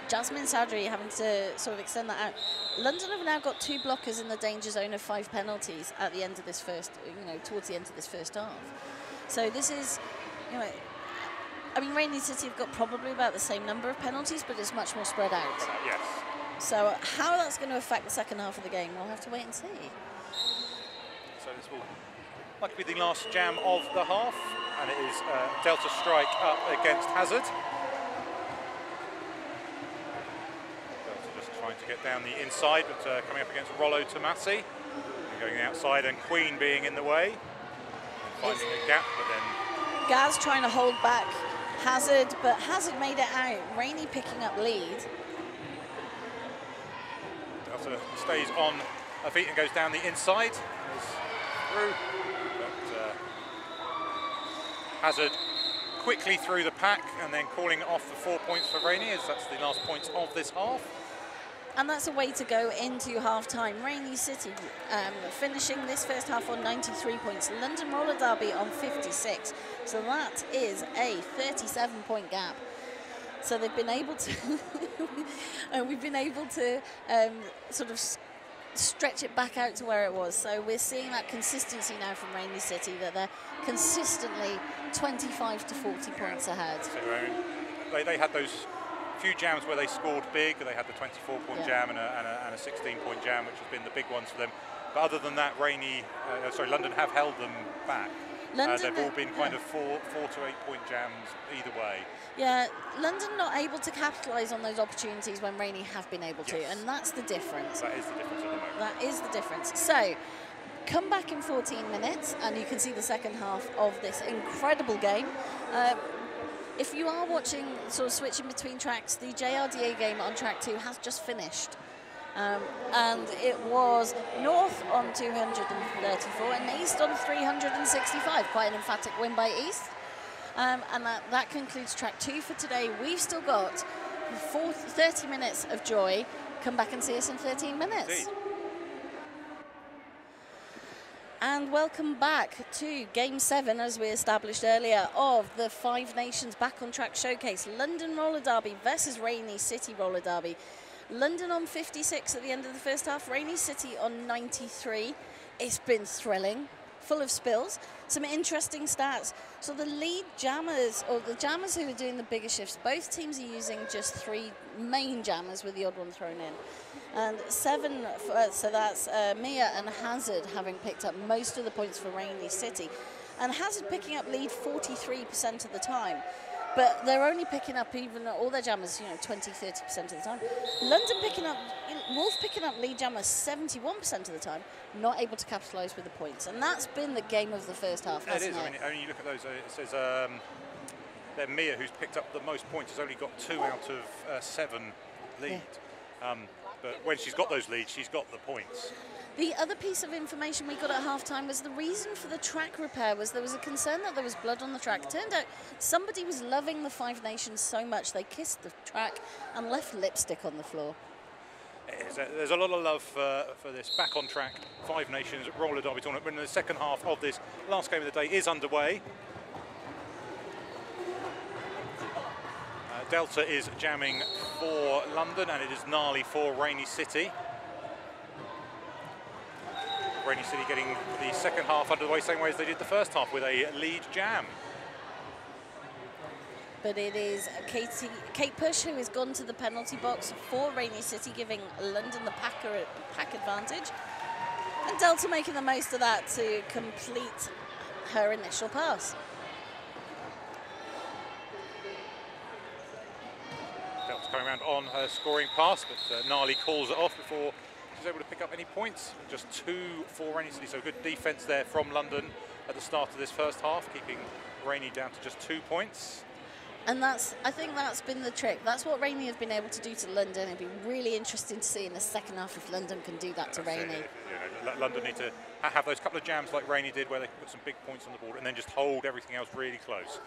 [SPEAKER 1] Jasmine Sadri having to sort of extend that out. London have now got 2 blockers in the danger zone of 5 penalties at the end of this first, towards the end of this first half. So this is, I mean, Rainy City have got probably about the same number of penalties, but it's much more spread out.
[SPEAKER 2] Yes.
[SPEAKER 1] So how that's going to affect the second half of the game, we'll have to wait and see.
[SPEAKER 2] So this will likely be the last jam of the half, and it is Delta Strike up against Hazard. Delta just trying to get down the inside, but coming up against Rollo Tomasi. Going outside, and Queen being in the way. Finding a gap, but then...
[SPEAKER 1] Gaz trying to hold back Hazard, but Hazard made it out. Rainy picking up lead.
[SPEAKER 2] Delta stays on her feet and goes down the inside. Goes through. But Hazard quickly through the pack and then calling off the 4 points for Rainy, as that's the last points of this half.
[SPEAKER 1] And that's a way to go into half-time. Rainy City finishing this first half on 93 points. London Roller Derby on 56. So that is a 37-point gap. So they've been able to, we've been able to sort of stretch it back out to where it was. So we're seeing that consistency now from Rainy City, that they're consistently 25 to 40 points ahead.
[SPEAKER 2] So, they had those few jams where they scored big. They had the 24-point jam and a 16-point jam, which has been the big ones for them. But other than that, London have held them back. They've all been kind of 4 to 8 point jams either way.
[SPEAKER 1] Yeah, London not able to capitalise on those opportunities when Rainy have been able to, and that's the difference.
[SPEAKER 2] That is the difference at the moment.
[SPEAKER 1] That is the difference. So, come back in 14 minutes, and you can see the second half of this incredible game. If you are watching, sort of switching between tracks, the JRDA game on track 2 has just finished. And it was North on 234 and East on 365. Quite an emphatic win by East. And that concludes track 2 for today. We've still got 30 minutes of joy. Come back and see us in 13 minutes. Indeed. And welcome back to Game 7, as we established earlier, of the Five Nations Back on Track Showcase. London Roller Derby versus Rainy City Roller Derby. London on 56 at the end of the first half, Rainy City on 93. It's been thrilling, full of spills. Some interesting stats. So the lead jammers, or the jammers who are doing the bigger shifts, both teams are using just 3 main jammers with the odd one thrown in. And 7, so that's Mia and Hazard having picked up most of the points for Rainy City. And Hazard picking up lead 43% of the time. But they're only picking up even all their jammers, 20, 30% of the time. London picking up, Wolf picking up lead jammers 71% of the time, not able to capitalise with the points. And that's been the game of the first half, hasn't it?
[SPEAKER 2] I mean, only you look at those, it says then Mia, who's picked up the most points, has only got 2 out of 7 lead. Yeah. But when she's got those leads, she's got the points.
[SPEAKER 1] The other piece of information we got at half-time was the reason for the track repair was there was a concern that there was blood on the track. It turned out somebody was loving the Five Nations so much they kissed the track and left lipstick on the floor.
[SPEAKER 2] There's a lot of love for this Back on Track Five Nations Roller Derby tournament when the second half of this last game of the day is underway. Delta is jamming for London and it is Gnarly for Rainy City. Rainy City getting the second half underway same way as they did the first half with a lead jam.
[SPEAKER 1] But it is Kate Push who has gone to the penalty box for Rainy City, giving London the pack advantage. And Delta making the most of that to complete her initial pass.
[SPEAKER 2] coming around on her scoring pass, but Gnarly calls it off before she's able to pick up any points. Just 2 for Rainy City, so good defence there from London at the start of this first half, keeping Rainy down to just 2 points.
[SPEAKER 1] And I think that's been the trick. That's what Rainy have been able to do to London. It'd be really interesting to see in the second half if London can do that to Rainy.
[SPEAKER 2] London need to have those couple of jams like Rainy did, where they can put some big points on the board and then just hold everything else really close.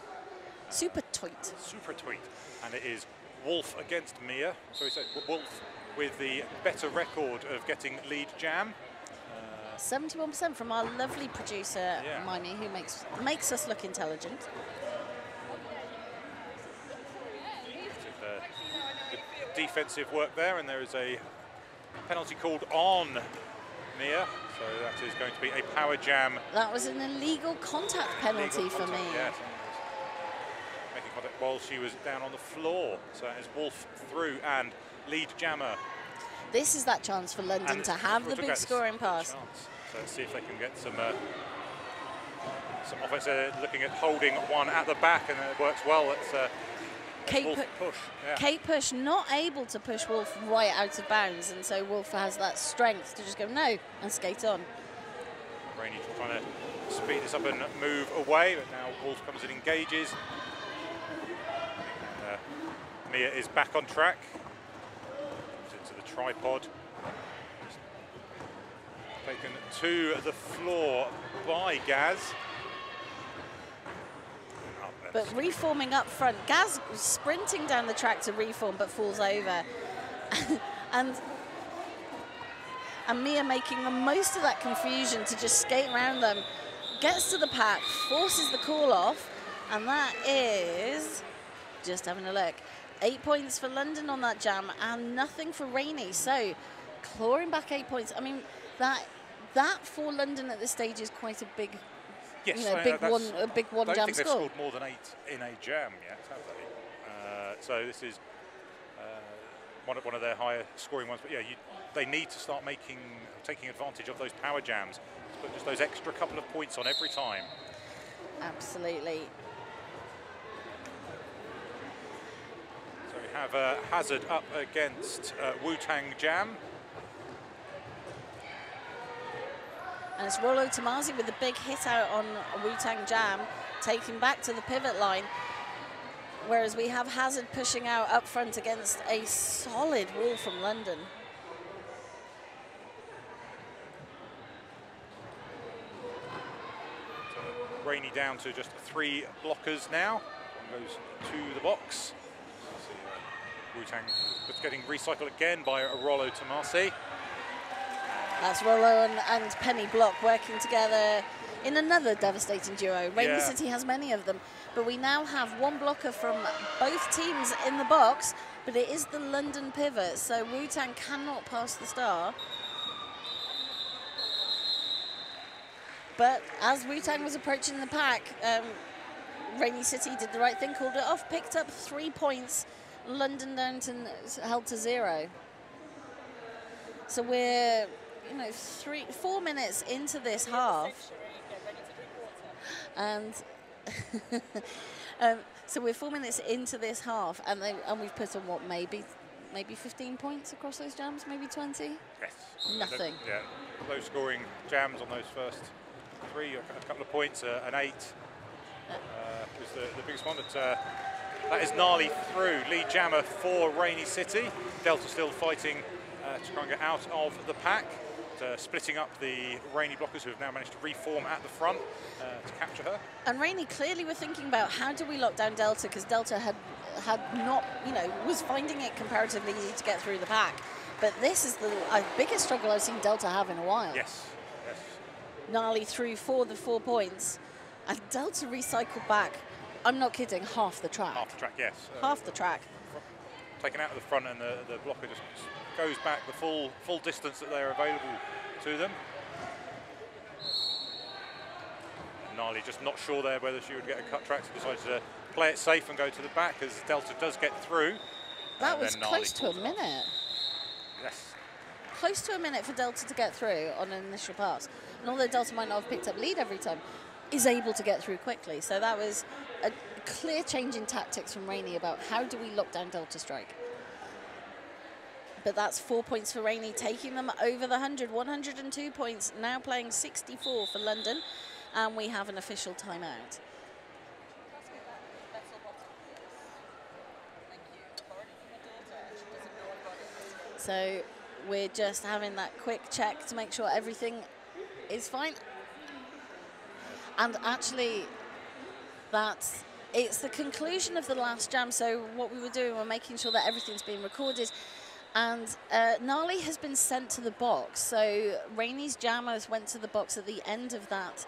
[SPEAKER 1] Super tweet.
[SPEAKER 2] Super tweet. And it is Wolf against Mia. So we said Wolf with the better record of getting lead jam.
[SPEAKER 1] 71% from our lovely producer, Mimey, who makes us look intelligent.
[SPEAKER 2] Defensive work there, and there is a penalty called on Mia, so that is going to be a power jam.
[SPEAKER 1] That was an illegal contact penalty for me.
[SPEAKER 2] Yes, making contact while she was down on the floor. So that is Wolf through and lead jammer.
[SPEAKER 1] This is that chance for London to have the big scoring pass.
[SPEAKER 2] So let's see if they can get some offense. Looking at holding one at the back, and it works well. It's
[SPEAKER 1] Kate Push. Yeah. Kate Push not able to push Wolf right out of bounds, and so Wolf has that strength to just go no and skate on.
[SPEAKER 2] Rainy trying to speed this up and move away, but now Wolf comes and engages. Mia is back on track. Comes into the tripod. Taken to the floor by Gaz.
[SPEAKER 1] But reforming up front, Gaz sprinting down the track to reform but falls over. and Mia making the most of that confusion to just skate around them, gets to the pack, forces the call off, and that is, just having a look, 8 points for London on that jam and nothing for Rainy. So clawing back 8 points, I mean, that for London at this stage is quite a big,
[SPEAKER 2] yes,
[SPEAKER 1] a big one jam score.
[SPEAKER 2] I don't think they've scored more than 8 in a jam yet, have they? So this is one of their higher scoring ones. But yeah, they need to start taking advantage of those power jams. Put just those extra couple of points on every time.
[SPEAKER 1] Absolutely.
[SPEAKER 2] So we have Hazard up against Wu-Tang Jam.
[SPEAKER 1] And it's Rollo Tomasi with the big hit out on Wu-Tang Jam, taking back to the pivot line. Whereas we have Hazard pushing out up front against a solid wall from London.
[SPEAKER 2] So Rainy down to just 3 blockers now. One goes to the box. Wu-Tang getting recycled again by Rollo Tomasi.
[SPEAKER 1] That's Rollo and Penny Block working together in another devastating duo. Rainy City has many of them, but we now have 1 blocker from both teams in the box, but it is the London pivot, so Wu-Tang cannot pass the star. But as Wu-Tang was approaching the pack, Rainy City did the right thing, called it off, picked up 3 points, London down to held to 0. So we're 4 minutes into this half, and so we're 4 minutes into this half, and we've put on what, maybe 15 points across those jams, maybe 20.
[SPEAKER 2] Yes.
[SPEAKER 1] Nothing.
[SPEAKER 2] Yeah, low scoring jams on those first 3, a couple of points, an 8 was the biggest one. But that is Gnarly through, lead jammer for Rainy City. Delta still fighting to try and get out of the pack. Splitting up the Rainy blockers, who have now managed to reform at the front to capture her. And
[SPEAKER 1] Rainy clearly were thinking about how do we lock down Delta, because Delta had not, was finding it comparatively easy to get through the pack. But this is the biggest struggle I've seen Delta have in a while.
[SPEAKER 2] Yes.
[SPEAKER 1] Gnarly through for the 4 points, and Delta recycled back. I'm not kidding, half the track.
[SPEAKER 2] Half the track, yes.
[SPEAKER 1] Half the track.
[SPEAKER 2] Taken out of the front, and the blocker just goes back the full distance that they're available to them. Gnarly just not sure there whether she would get a cut track, so decided to play it safe and go to the back as Delta does get through.
[SPEAKER 1] That was close to a minute.
[SPEAKER 2] Yes.
[SPEAKER 1] Close to a minute for Delta to get through on an initial pass. And although Delta might not have picked up lead every time, is able to get through quickly. So that was a clear change in tactics from Rainy about how do we lock down Delta strike. But that's 4 points for Rainey, taking them over the 100. 102 points, now playing 64 for London. And we have an official timeout. So we're just having that quick check to make sure everything is fine. And actually, it's the conclusion of the last jam. So what we were doing, we're making sure that everything's being recorded. And Nali has been sent to the box. So Rainey's jammers went to the box at the end of that.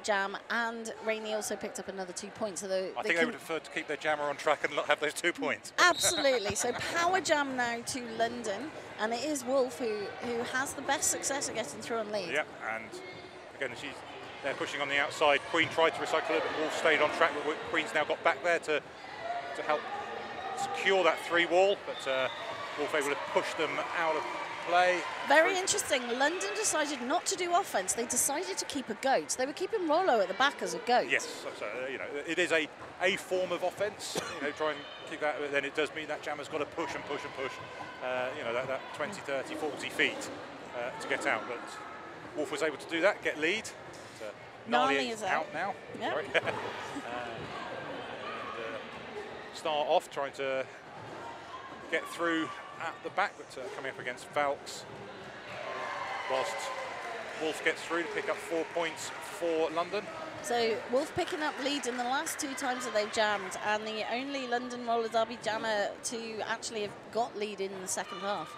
[SPEAKER 1] Jam, and Rainey also picked up another 2 points. So
[SPEAKER 2] I think they would prefer to keep their jammer on track and not have those 2 points.
[SPEAKER 1] Absolutely. So power jam now to London, and it is Wolf who has the best success at getting through on lead.
[SPEAKER 2] Yep, and again, they're pushing on the outside. Queen tried to recycle it, but Wolf stayed on track. But Queen's now got back there to help secure that 3 wall, but Wolf able to push them out of play.
[SPEAKER 1] Very interesting. London decided not to do offense. They decided to keep a goat. They were keeping Rollo at the back as a goat.
[SPEAKER 2] Yes, so you know, it is a form of offense. You know, try and keep that, but then it does mean that jammer's got to push and push and push. You know, that 20, 30, 40 feet to get out. But Wolf was able to do that, get lead.
[SPEAKER 1] Nali is
[SPEAKER 2] out now.
[SPEAKER 1] Yep.
[SPEAKER 2] Sorry. and, start off trying to get through at the back, but coming up against Falks. Whilst Wolf gets through to pick up 4 points for London.
[SPEAKER 1] So Wolf picking up lead in the last 2 times that they've jammed, and the only London roller derby jammer to actually have got lead in the second half.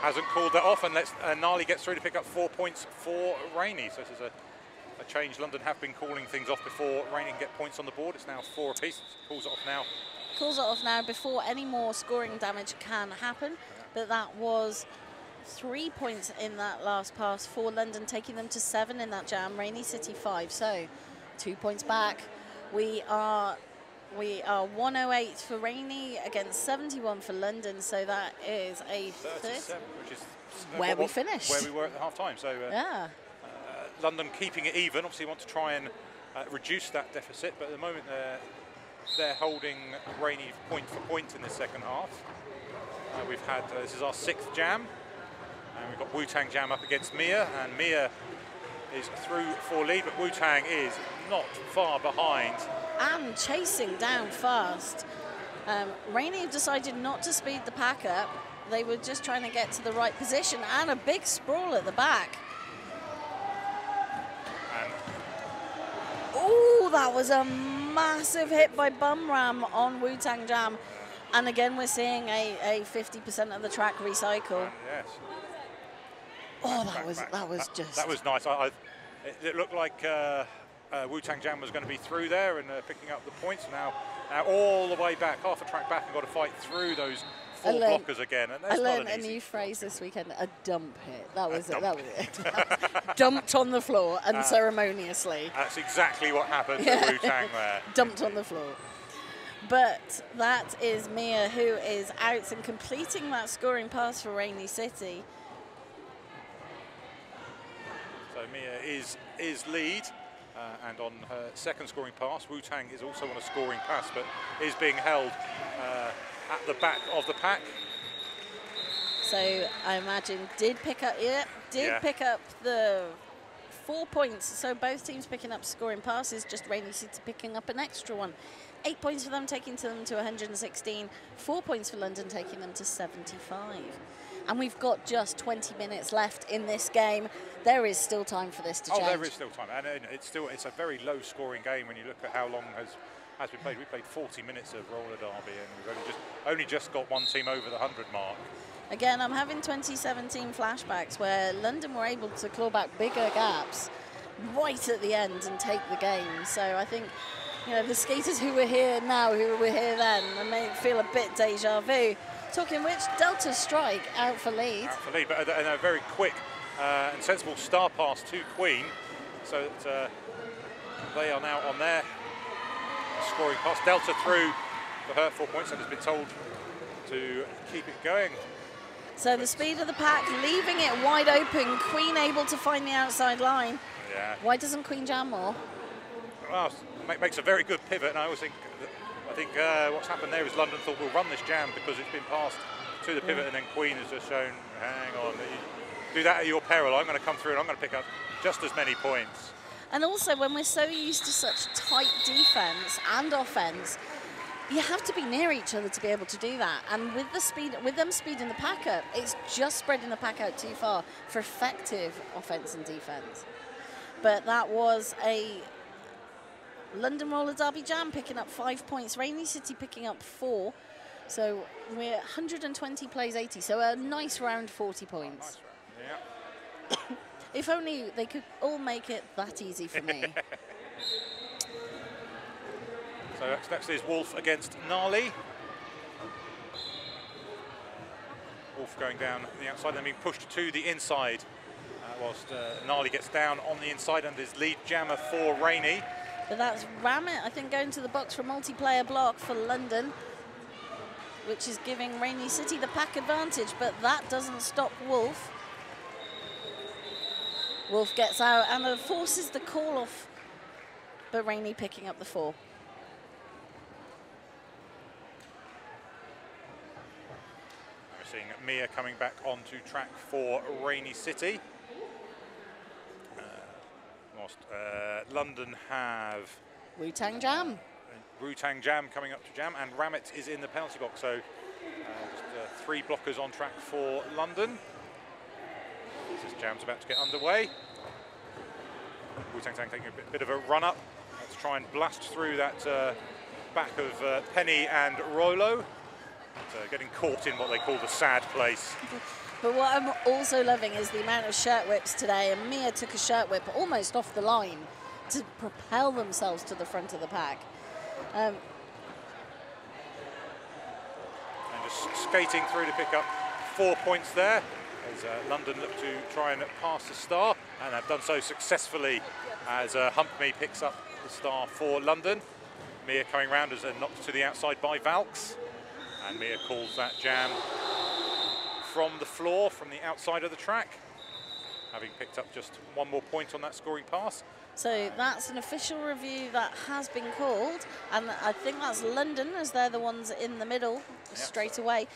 [SPEAKER 2] Hasn't called that off, and Nali gets through to pick up 4 points for Rainey. So this is a change. London have been calling things off before Rainey can get points on the board. It's now 4 apiece. Calls it off now.
[SPEAKER 1] Calls it off now before any more scoring damage can happen. But that was 3 points in that last pass for London, taking them to 7 in that jam. Rainey City 5. So 2 points back. We are 108 for Rainey against 71 for London. So that is a
[SPEAKER 2] 37, which is
[SPEAKER 1] where we finished.
[SPEAKER 2] Where we were at the half time. So
[SPEAKER 1] yeah.
[SPEAKER 2] London keeping it even. Obviously want to try and reduce that deficit, but at the moment they're holding Rainey point for point in the second half. We've had this is our 6th jam, and we've got Wu-Tang jam up against Mia, and Mia is through for lead, but Wu-Tang is not far behind
[SPEAKER 1] and chasing down fast. Rainey have decided not to speed the pack up. They were just trying to get to the right position, and a big sprawl at the back. Oh, that was a massive hit by Bumram on Wu-Tang Jam. And again, we're seeing a 50% of the track recycle.
[SPEAKER 2] Yes.
[SPEAKER 1] Oh, that was just...
[SPEAKER 2] That was nice. It looked like Wu-Tang Jam was going to be through there and picking up the points. Now all the way back, half a track back, and got to fight through those 4 blockers again. And
[SPEAKER 1] I learned a new phrase this weekend, a dump hit. That was it. Dumped on the floor unceremoniously.
[SPEAKER 2] That's exactly what happened to Wu-Tang there.
[SPEAKER 1] Dumped on the floor. But that is Mia, who is out and completing that scoring pass for Rainey City.
[SPEAKER 2] So Mia is lead, and on her second scoring pass, Wu-Tang is also on a scoring pass, but is being held at the back of the pack.
[SPEAKER 1] So I imagine did pick up the 4 points. So both teams picking up scoring passes, just Rainey City picking up an extra one. 8 points for them, taking them to 116. 4 points for London, taking them to 75. And we've got just 20 minutes left in this game. There is still time for this to change.
[SPEAKER 2] Oh, there is still time, and it's a very low scoring game when you look at how long has been played. We played 40 minutes of roller derby, and we've only just got one team over the 100 mark.
[SPEAKER 1] Again, I'm having 2017 flashbacks where London were able to claw back bigger gaps right at the end and take the game. So I think, you know, the skaters who were here now, who were here then, and may feel a bit deja vu. Talking which, Delta Strike out for lead.
[SPEAKER 2] Out for lead, but a very quick and sensible star pass to Queen, so that they are now on their scoring pass. Delta through for her 4 points and has been told to keep it going.
[SPEAKER 1] So the speed of the pack, leaving it wide open. Queen able to find the outside line.
[SPEAKER 2] Yeah.
[SPEAKER 1] Why doesn't Queen jam more?
[SPEAKER 2] well, makes a very good pivot, and I always think what's happened there is London thought we'll run this jam because it's been passed to the pivot, and then Queen has just shown, hang on, you do that at your peril. I'm going to come through and I'm going to pick up just as many points.
[SPEAKER 1] And also, when we're so used to such tight defense and offense, you have to be near each other to be able to do that. And with the speed, with them speeding the pack up, it's just spreading the pack out too far for effective offense and defense. But that was a London Roller Derby jam picking up 5 points, Rainy City picking up 4. So we're 120 plays 80, so a nice round 40 points.
[SPEAKER 2] Oh, nice round. Yeah.
[SPEAKER 1] If only they could all make it that easy for me.
[SPEAKER 2] So next is Wolf against Gnarly. Wolf going down the outside and being pushed to the inside, whilst Gnarly gets down on the inside and is lead jammer for Rainy.
[SPEAKER 1] But that's Ramit, I think, going to the box for multiplayer block for London, which is giving Rainy City the pack advantage, but that doesn't stop Wolf. Wolf gets out and forces the call off, but Rainy picking up the 4.
[SPEAKER 2] We're seeing Mia coming back onto track for Rainy City. Whilst London have
[SPEAKER 1] Wu-Tang Jam.
[SPEAKER 2] Wu-Tang Jam coming up to jam, and Ramit is in the penalty box, so just 3 blockers on track for London. This jam's about to get underway. Wu-Tang taking a bit of a run up to try and blast through that back of Penny and Rolo. Getting caught in what they call the sad place.
[SPEAKER 1] But what I'm also loving is the amount of shirt whips today, and Mia took a shirt whip almost off the line to propel themselves to the front of the pack.
[SPEAKER 2] And just skating through to pick up 4 points there, as London look to try and pass the star, and have done so successfully as Humpme picks up the star for London. Mia coming round as knocked to the outside by Valks, and Mia calls that jam from the floor, from the outside of the track, having picked up just 1 more point on that scoring pass.
[SPEAKER 1] So that's an official review that has been called, and I think that's London, as they're the ones in the middle straight away.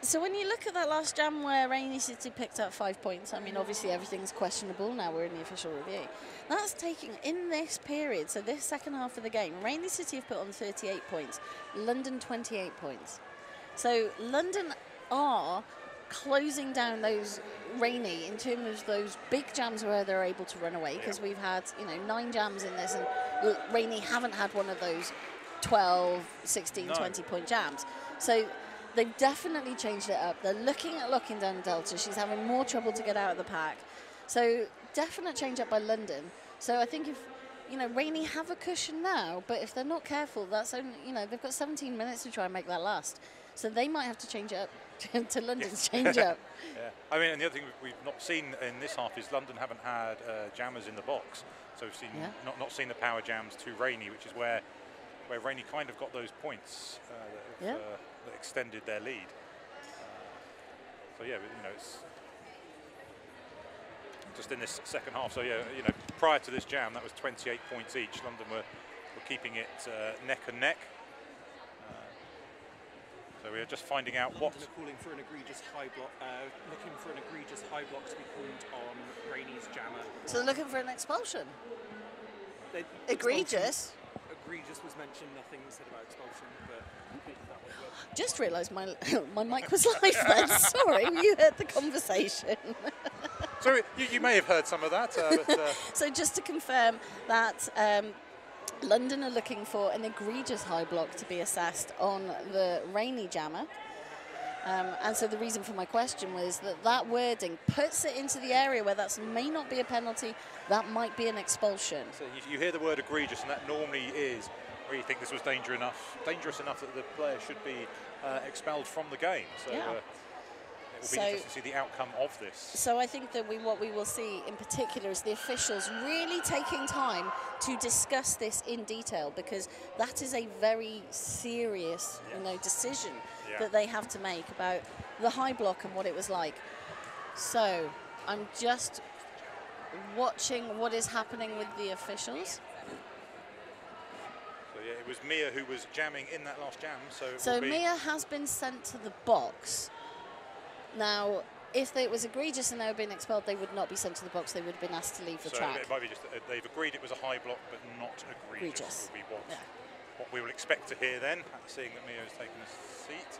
[SPEAKER 1] So when you look at that last jam where Rainy City picked up 5 points, I mean, obviously everything's questionable now, we're in the official review. That's taking, in this period, so this second half of the game, Rainy City have put on 38 points, London 28 points. So London are closing down those Rainy in terms of those big jams where they're able to run away, because we've had, you know, 9 jams in this, and Rainy haven't had one of those 12, 16, 20 point jams. So they've definitely changed it up. They're looking at locking down Delta. She's having more trouble to get out of the pack. So definite change up by London. So I think if, you know, Rainy have a cushion now, but if they're not careful, that's only, you know, they've got 17 minutes to try and make that last. So they might have to change it up to London's change up.
[SPEAKER 2] Yeah. I mean, and the other thing we've not seen in this half is London haven't had jammers in the box. So we've seen not seen the power jams to Rainy, which is where Rainy kind of got those points that extended their lead. So yeah, you know, it's just in this second half. So yeah, you know, prior to this jam, that was 28 points each. London were keeping it neck and neck. So we are just finding out what.
[SPEAKER 3] London are calling for an egregious high block, looking for an egregious high block to be called on Rainy's jammer.
[SPEAKER 1] So they're looking for an expulsion.
[SPEAKER 3] Egregious. Egregious was mentioned. Nothing was said about expulsion, but that was well.
[SPEAKER 1] Just realised my my mic was live then. Sorry, you heard the conversation.
[SPEAKER 2] So you may have heard some of that. But,
[SPEAKER 1] so just to confirm that London are looking for an egregious high block to be assessed on the Rainy jammer. And so the reason for my question was that wording puts it into the area where that may not be a penalty, that might be an expulsion.
[SPEAKER 2] So you hear the word egregious, and that normally is where you think this was dangerous enough that the player should be expelled from the game. So it will be interesting to see the outcome of this.
[SPEAKER 1] So I think that what we will see in particular is the officials really taking time to discuss this in detail, because that is a very serious decision that they have to make about the high block and what it was like. So I'm just watching what is happening with the officials.
[SPEAKER 2] So yeah, it was Mia who was jamming in that last jam.
[SPEAKER 1] So Mia has been sent to the box. Now, if it was egregious and they were being expelled, they would not be sent to the box. They would have been asked to leave the track.
[SPEAKER 2] It might be just that they've agreed it was a high block, but not egregious. Will be what we will expect to hear then, seeing that Mia has taken a seat.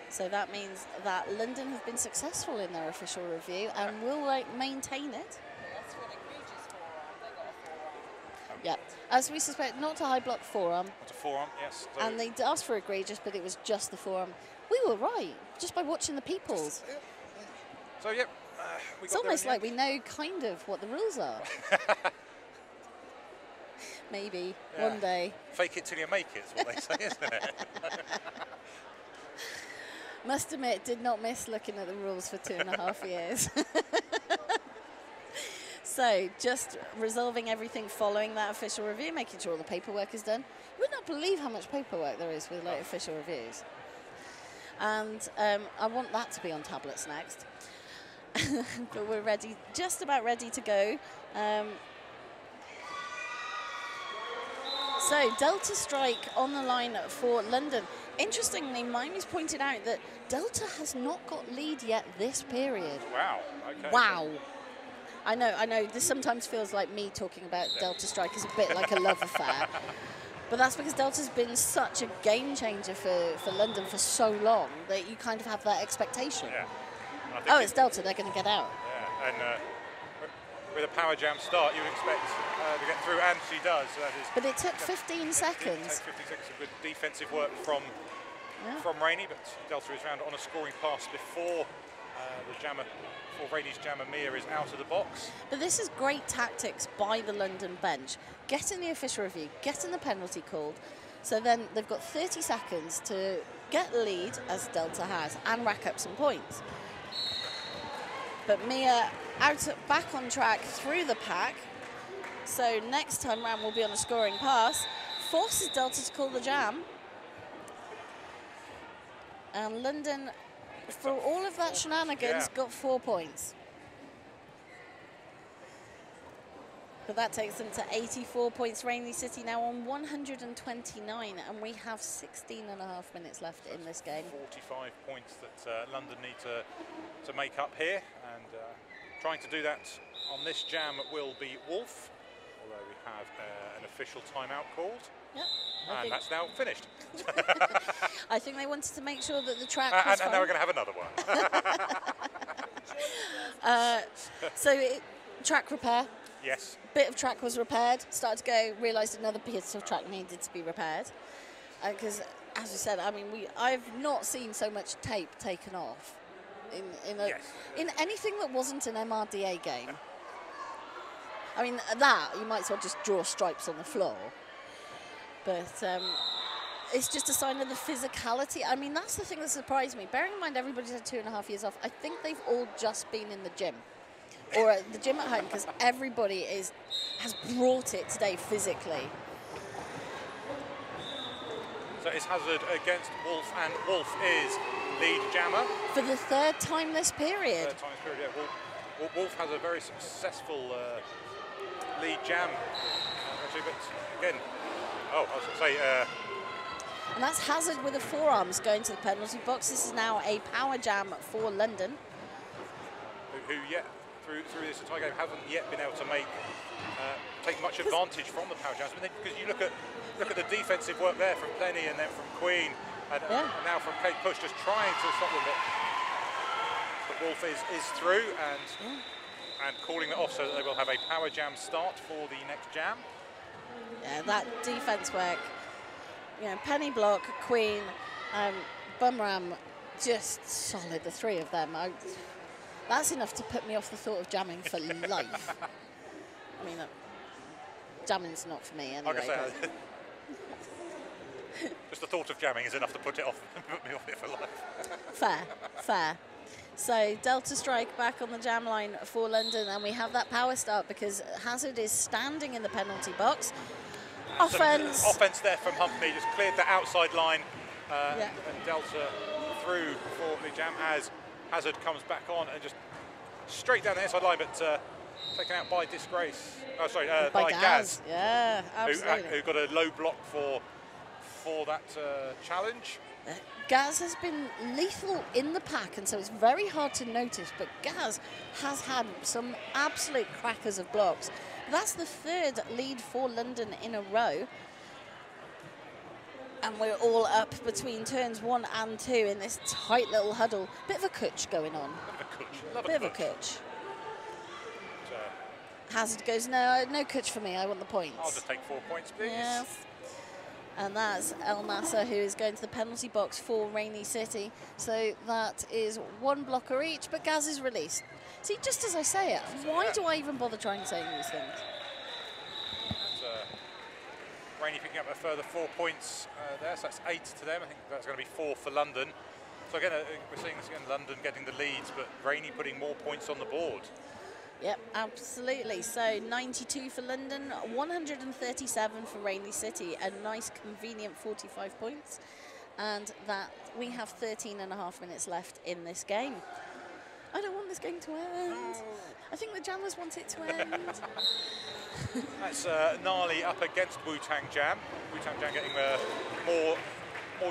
[SPEAKER 1] So that means that London have been successful in their official review and will maintain it.
[SPEAKER 4] That's for an egregious forearm. They got a forearm.
[SPEAKER 1] Yeah, as we suspect, not a high block forearm.
[SPEAKER 2] Not a forearm, yes. So
[SPEAKER 1] And they asked for egregious, but it was just the forearm. We were right, just by watching the peoples.
[SPEAKER 2] So, yep.
[SPEAKER 1] It's almost like we know kind of what the rules are. Maybe one day.
[SPEAKER 2] Fake it till you make it, is what they say, isn't it?
[SPEAKER 1] Must admit, did not miss looking at the rules for 2.5 years. So, just resolving everything following that official review, making sure all the paperwork is done. You would not believe how much paperwork there is with official reviews. And I want that to be on tablets next. But we're ready, just about ready to go. So Delta Strike on the line for London. Interestingly, Miami's pointed out that Delta has not got lead yet this period.
[SPEAKER 2] Wow. Okay.
[SPEAKER 1] Wow. I know. This sometimes feels like me talking about Delta Strike as a bit like a love affair. But that's because Delta's been such a game changer for London for so long that you kind of have that expectation.
[SPEAKER 2] Yeah.
[SPEAKER 1] Oh, it's Delta, they're going to get out.
[SPEAKER 2] Yeah, and with a power jam start, you would expect to get through, and she does. So that is.
[SPEAKER 1] But it took 15 seconds.
[SPEAKER 2] It took 15 seconds of good defensive work from Rainey, but Delta is round on a scoring pass before the jammer, before Rainey's jammer Mia is out of the box.
[SPEAKER 1] But this is great tactics by the London bench. Getting the official review, getting the penalty called. So then they've got 30 seconds to get the lead, as Delta has, and rack up some points. But Mia back on track through the pack. So next time round we'll be on a scoring pass. Forces Delta to call the jam. And London, for all of that shenanigans, got 4 points. But that takes them to 84 points. Rainy City now on 129, and we have 16.5 minutes left in this game.
[SPEAKER 2] 45 points that London need to make up here, and trying to do that on this jam will be Wolf, although we have an official timeout called.
[SPEAKER 1] Yep.
[SPEAKER 2] And that's now finished.
[SPEAKER 1] I think they wanted to make sure that the track was
[SPEAKER 2] and now we're going to have another one.
[SPEAKER 1] Track repair.
[SPEAKER 2] Yes.
[SPEAKER 1] Bit of track was repaired, started to go, realised another piece of track needed to be repaired. Because, as you said, I mean, I've not seen so much tape taken off in anything that wasn't an MRDA game. I mean, that, you might as well just draw stripes on the floor. But it's just a sign of the physicality. I mean, that's the thing that surprised me. Bearing in mind everybody's had 2.5 years off, I think they've all just been in the gym. Or at the gym at home, because everybody has brought it today physically.
[SPEAKER 2] So it's Hazard against Wolf, and Wolf is lead jammer.
[SPEAKER 1] For the third time this period.
[SPEAKER 2] Third time this period, yeah. Wolf has a very successful lead jam, actually, but again, I was going to say...
[SPEAKER 1] and that's Hazard with the forearms going to the penalty box. This is now a power jam for London.
[SPEAKER 2] Who yet... Through this entire game, haven't yet been able to take much advantage from the power jams. Because you look at the defensive work there from Penny and then from Queen, and now from Kate Push, just trying to stop them. But Wolf is through and calling it off, so that they will have a power jam start for the next jam.
[SPEAKER 1] Yeah, that defense work. You know, Penny block, Queen, Bumram, just solid. The three of them. That's enough to put me off the thought of jamming for life. I mean, jamming's not for me anyway.
[SPEAKER 2] Like I say, just the thought of jamming is enough to put me off it for life.
[SPEAKER 1] Fair. So Delta Strike back on the jam line for London, and we have that power start because Hazard is standing in the penalty box.
[SPEAKER 2] Offense there from Humphrey, just cleared the outside line, and Delta through for the jam as Hazard comes back on and just straight down the inside line, but taken out by Disgrace. Oh, sorry,
[SPEAKER 1] by
[SPEAKER 2] by Gaz.
[SPEAKER 1] Yeah, absolutely.
[SPEAKER 2] Who got a low block for that challenge.
[SPEAKER 1] Gaz has been lethal in the pack, and so it's very hard to notice, but Gaz has had some absolute crackers of blocks. That's the third lead for London in a row. And we're all up between turns 1 and 2 in this tight little huddle. Bit of a cooch going on. Bit of a cooch. Hazard goes, no cooch for me, I want the points.
[SPEAKER 2] I'll just take 4 points, please.
[SPEAKER 1] Yes. And that's El Nasser, who is going to the penalty box for Rainy City. So that is 1 blocker each, but Gaz is released. See, just as I say it, why do I even bother trying saying these things?
[SPEAKER 2] Rainy picking up a further 4 points there, so that's 8 to them. I think that's going to be 4 for London. So again, we're seeing this again, London getting the leads, but Rainy putting more points on the board.
[SPEAKER 1] Yep, absolutely. So 92 for London, 137 for Rainy City. A nice, convenient 45 points. And that we have 13 and a half minutes left in this game. I don't want this game to end. I think the Jammers want it to end.
[SPEAKER 2] That's Gnarly up against Wu-Tang Jam. Wu-Tang Jam getting more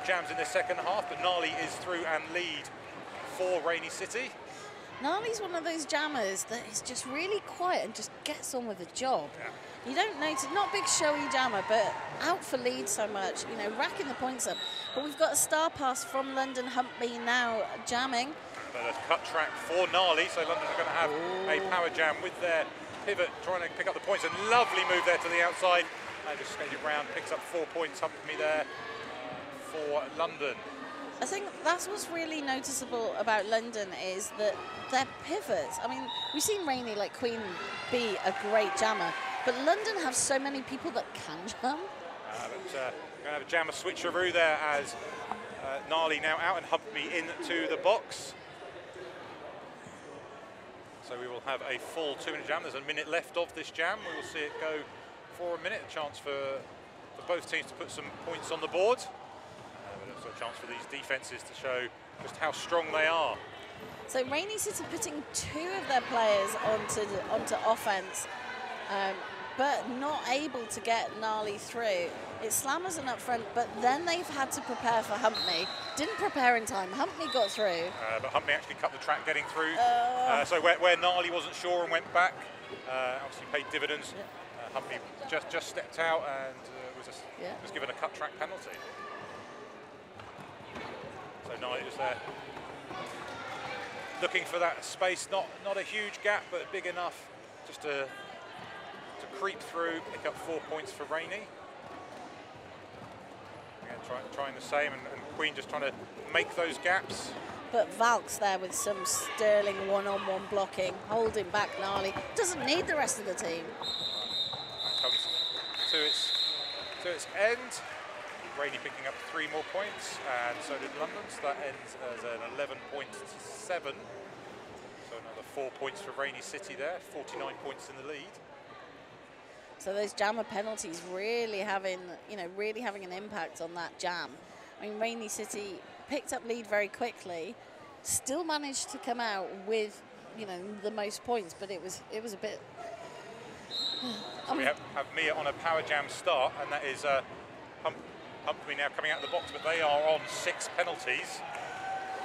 [SPEAKER 2] jams in the second half, but Gnarly is through and lead for Rainy City.
[SPEAKER 1] Gnarly's one of those jammers that is just really quiet and just gets on with the job. Yeah. You don't notice, not big showy jammer, but out for lead so much, you know, racking the points up. But we've got a star pass from London Humpby now jamming.
[SPEAKER 2] But a cut track for Gnarly, so London are going to have a power jam with their pivot, trying to pick up the points. A lovely move there to the outside. And just skated round, picks up 4 points. Humpby there for London.
[SPEAKER 1] I think that's what's really noticeable about London is that their pivots. I mean, we've seen Rainy like Queen be a great jammer, but London have so many people that can jam.
[SPEAKER 2] But going to have a jammer switcheroo there as Gnarly now out and Humpby into the box. So we will have a full 2-minute jam. There's a minute left of this jam. We will see it go for a minute. A chance for both teams to put some points on the board. But also a chance for these defences to show just how strong they are.
[SPEAKER 1] So Rainy City putting 2 of their players onto offence, but not able to get Gnarly through. It's Slamazon up front, but then they've had to prepare for Humpby. Didn't prepare in time. Humpby got through.
[SPEAKER 2] But Humpby actually cut the track getting through. So where Gnarly wasn't sure and went back, obviously paid dividends. Humpby just stepped out and was given a cut track penalty. So Gnarly just there, looking for that space. Not a huge gap, but big enough just to creep through, pick up 4 points for Rainy. Again, trying the same, and Queen just trying to make those gaps.
[SPEAKER 1] But Valks there with some sterling one-on-one blocking, holding back Gnarly. Doesn't need the rest of the team.
[SPEAKER 2] That comes to its end. Rainy picking up 3 more points, and so did London. So that ends as an 11-point to 7. So another 4 points for Rainy City there. 49 points in the lead.
[SPEAKER 1] So those jammer penalties really having an impact on that jam. I mean, Rainy City picked up lead very quickly, still managed to come out with, the most points, but it was a bit.
[SPEAKER 2] So we have Mia on a power jam start, and that is Humpby now coming out of the box, but they are on 6 penalties.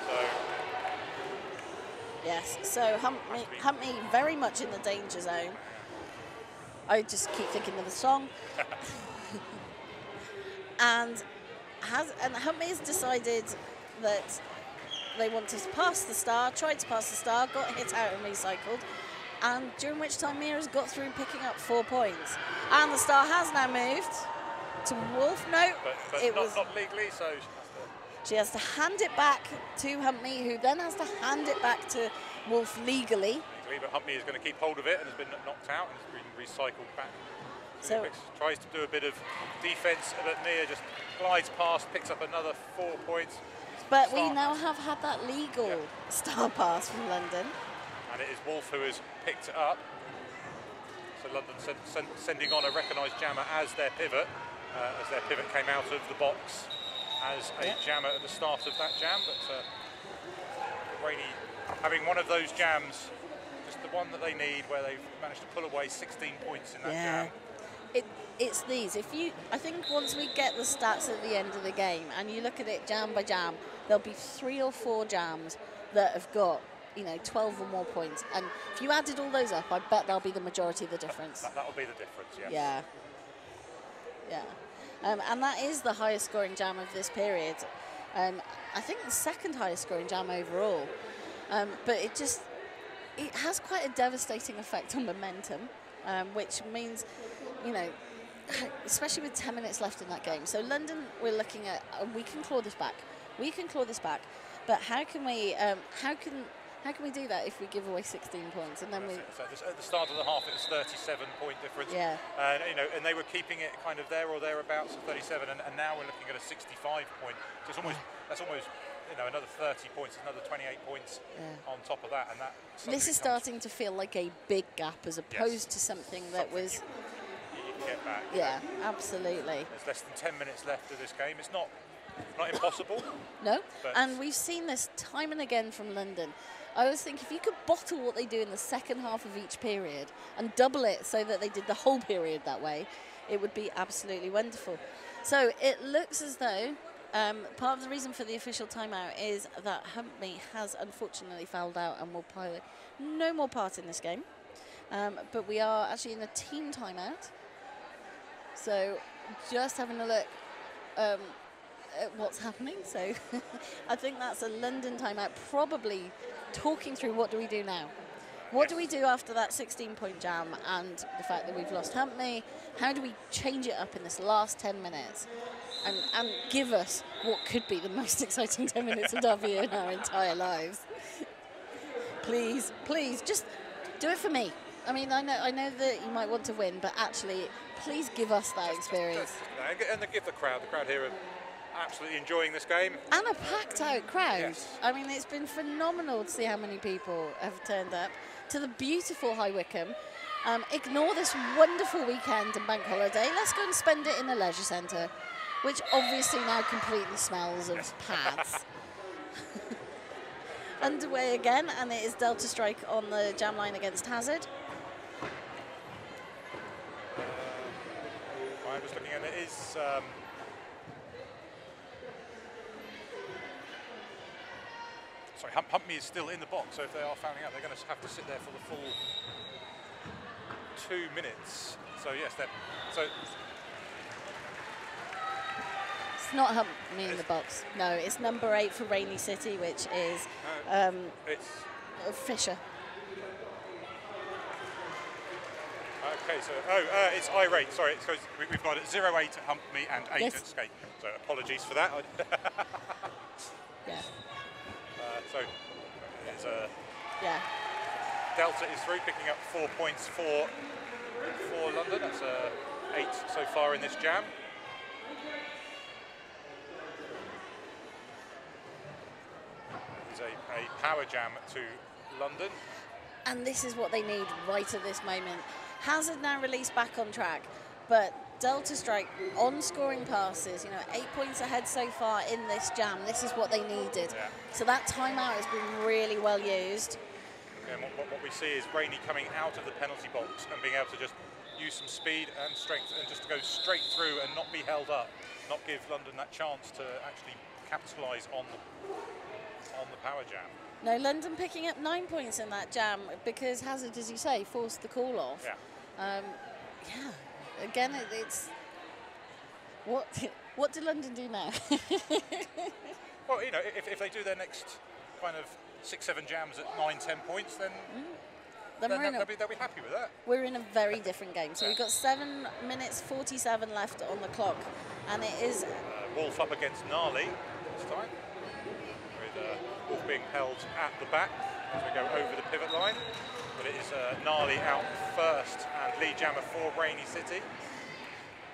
[SPEAKER 2] So
[SPEAKER 1] yes, so Humpby very much in the danger zone. I just keep thinking of the song. and Humpby has decided that they want to pass the star, tried to pass the star, got hit out and recycled, and during which time Mia has got through picking up 4 points. And the star has now moved to Wolf. No,
[SPEAKER 2] but
[SPEAKER 1] it
[SPEAKER 2] not legally, so
[SPEAKER 1] she has to hand it back to Humpby, who then has to hand it back to Wolf legally.
[SPEAKER 2] But Humpby is going to keep hold of it and has been knocked out and has been recycled back. So tries to do a bit of defence, but Mia just glides past, picks up another 4 points.
[SPEAKER 1] But we now have had that legal star pass from London.
[SPEAKER 2] And it is Wolf who has picked it up. So London sending on a recognised jammer as their pivot came out of the box as a jammer at the start of that jam. But Rainy having one of those jams just the one that they need, where they've managed to pull away 16 points in that
[SPEAKER 1] Yeah.
[SPEAKER 2] jam.
[SPEAKER 1] It's these. I think once we get the stats at the end of the game and you look at it jam by jam, there'll be 3 or 4 jams that have got 12 or more points. And if you added all those up, I bet that'll be the majority of the difference.
[SPEAKER 2] That'll be the difference, yes.
[SPEAKER 1] Yeah. Yeah. And that is the highest scoring jam of this period. I think the second highest scoring jam overall. But it has quite a devastating effect on momentum, which means, especially with 10 minutes left in that game. So London, we're looking at, we can claw this back. We can claw this back. But how can we do that if we give away 16 points? And then
[SPEAKER 2] So just at the start of the half, it was 37-point difference.
[SPEAKER 1] Yeah.
[SPEAKER 2] And they were keeping it kind of there or thereabouts at 37, and now we're looking at a 65-point. So that's almost another 30 points, another 28 points on top of that, and that.
[SPEAKER 1] This is starting to feel like a big gap as opposed to something that was.
[SPEAKER 2] You can get back.
[SPEAKER 1] Yeah, absolutely.
[SPEAKER 2] There's less than 10 minutes left of this game. It's not impossible.
[SPEAKER 1] No, and we've seen this time and again from London. I always think if you could bottle what they do in the second half of each period and double it so that they did the whole period that way, it would be absolutely wonderful. So it looks as though part of the reason for the official timeout is that Humpmy has unfortunately fouled out and will play no more part in this game. But we are actually in a team timeout. So just having a look at what's happening. So I think that's a London timeout, probably talking through what do we do now. What do we do after that 16-point jam and the fact that we've lost Humpmy? How do we change it up in this last 10 minutes and give us what could be the most exciting 10 minutes of Derby in our entire lives? Please, please, just do it for me. I mean, I know that you might want to win, but actually, please give us that experience.
[SPEAKER 2] And give the crowd here are absolutely enjoying this game.
[SPEAKER 1] And a packed-out crowd.
[SPEAKER 2] Yes.
[SPEAKER 1] I mean, it's been phenomenal to see how many people have turned up to the beautiful High Wycombe. Ignore this wonderful weekend and bank holiday. Let's go and spend it in a leisure centre, which obviously now completely smells of pads. Underway again, and it is Delta Strike on the jam line against Hazard.
[SPEAKER 2] I'm just looking, and it is. Sorry, Humpmy is still in the box, so if they are fouling out, they're going to have to sit there for the full 2 minutes. So yes,
[SPEAKER 1] It's not Humpmy in the box. No, it's number 8 for Rainy City, which is
[SPEAKER 2] it's
[SPEAKER 1] Fisher.
[SPEAKER 2] okay. So it's Irate. Sorry, it's because we've got 0-8 at Humpmy and 8
[SPEAKER 1] Yes.
[SPEAKER 2] at Skate. So apologies for that.
[SPEAKER 1] Yeah.
[SPEAKER 2] So it's
[SPEAKER 1] Yeah.
[SPEAKER 2] Delta is through, picking up 4 points for London. That's 8 so far in this jam. It's a power jam to London.
[SPEAKER 1] And this is what they need right at this moment. Hazard now released back on track, but Delta Strike on scoring passes, 8 points ahead so far in this jam. This is what they needed.
[SPEAKER 2] Yeah.
[SPEAKER 1] So that timeout has been really well used.
[SPEAKER 2] And what we see is Rainey coming out of the penalty box and being able to just use some speed and strength and just to go straight through and not be held up, not give London that chance to actually capitalise on the power jam.
[SPEAKER 1] No, London picking up 9 points in that jam because Hazard, as you say, forced the call off.
[SPEAKER 2] Yeah.
[SPEAKER 1] Yeah. Again, it's what do London do now?
[SPEAKER 2] Well, if they do their next kind of 6-7 jams at 9-10 points, then they'll be happy with that.
[SPEAKER 1] We're in a very different game. So we've got 7 minutes 47 left on the clock, and it is
[SPEAKER 2] Wolf up against Gnarly this time, with Wolf being held at the back as we go over the pivot line. But it is Gnarly out first and lead jammer for Rainy City.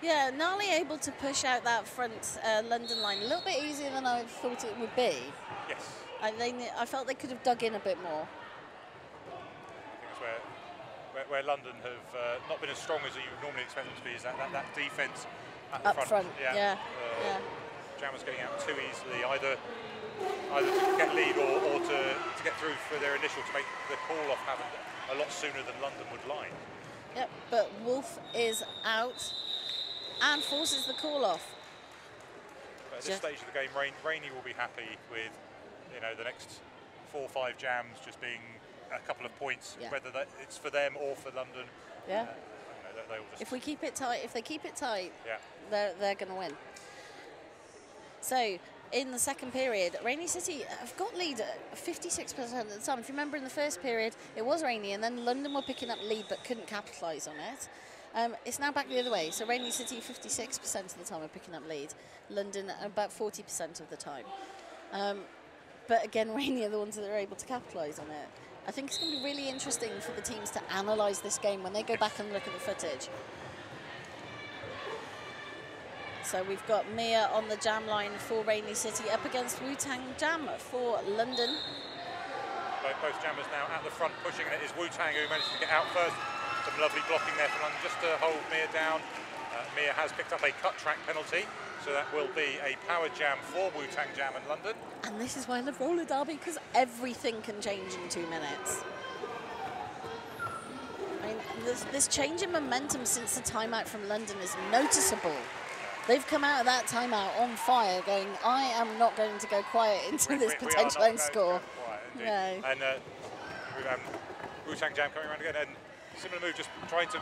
[SPEAKER 1] Yeah, Gnarly able to push out that front London line a little bit easier than I thought it would be.
[SPEAKER 2] Yes.
[SPEAKER 1] I felt they could have dug in a bit more.
[SPEAKER 2] I think that's where London have not been as strong as you would normally expect them to be, is that defence at the
[SPEAKER 1] Up front. Yeah.
[SPEAKER 2] Jammers getting out too easily, either to get lead or to get through for their initial to make the call off a lot sooner than London would like.
[SPEAKER 1] Yep, but Wolf is out and forces the call off.
[SPEAKER 2] But at this stage of the game, Rainey will be happy with, you know, the next 4 or 5 jams just being a couple of points, whether it's for them or for London.
[SPEAKER 1] Yeah.
[SPEAKER 2] You know, they'll just,
[SPEAKER 1] if we keep it tight, if they keep it tight,
[SPEAKER 2] yeah,
[SPEAKER 1] they're going to win. So in the second period, Rainy City have got lead at 56% of the time. If you remember in the first period, it was Rainy, and then London were picking up lead but couldn't capitalise on it. It's now back the other way. So Rainy City 56% of the time are picking up lead. London about 40% of the time. But again, Rainy are the ones that are able to capitalise on it. I think it's going to be really interesting for the teams to analyse this game when they go back and look at the footage. So we've got Mia on the jam line for Rainy City up against Wu-Tang Jam for London.
[SPEAKER 2] Both jammers now at the front pushing, and it is Wu-Tang who managed to get out first. Some lovely blocking there for London just to hold Mia down. Mia has picked up a cut track penalty, so that will be a power jam for Wu-Tang Jam and London. And
[SPEAKER 1] this is why I love roller derby, because everything can change in 2 minutes. I mean, this change in momentum since the timeout from London is noticeable. They've come out of that timeout on fire, going, I am not going to go quiet into this potential end score.
[SPEAKER 2] No. And Wu-Tang Jam coming around again, and similar move, just trying to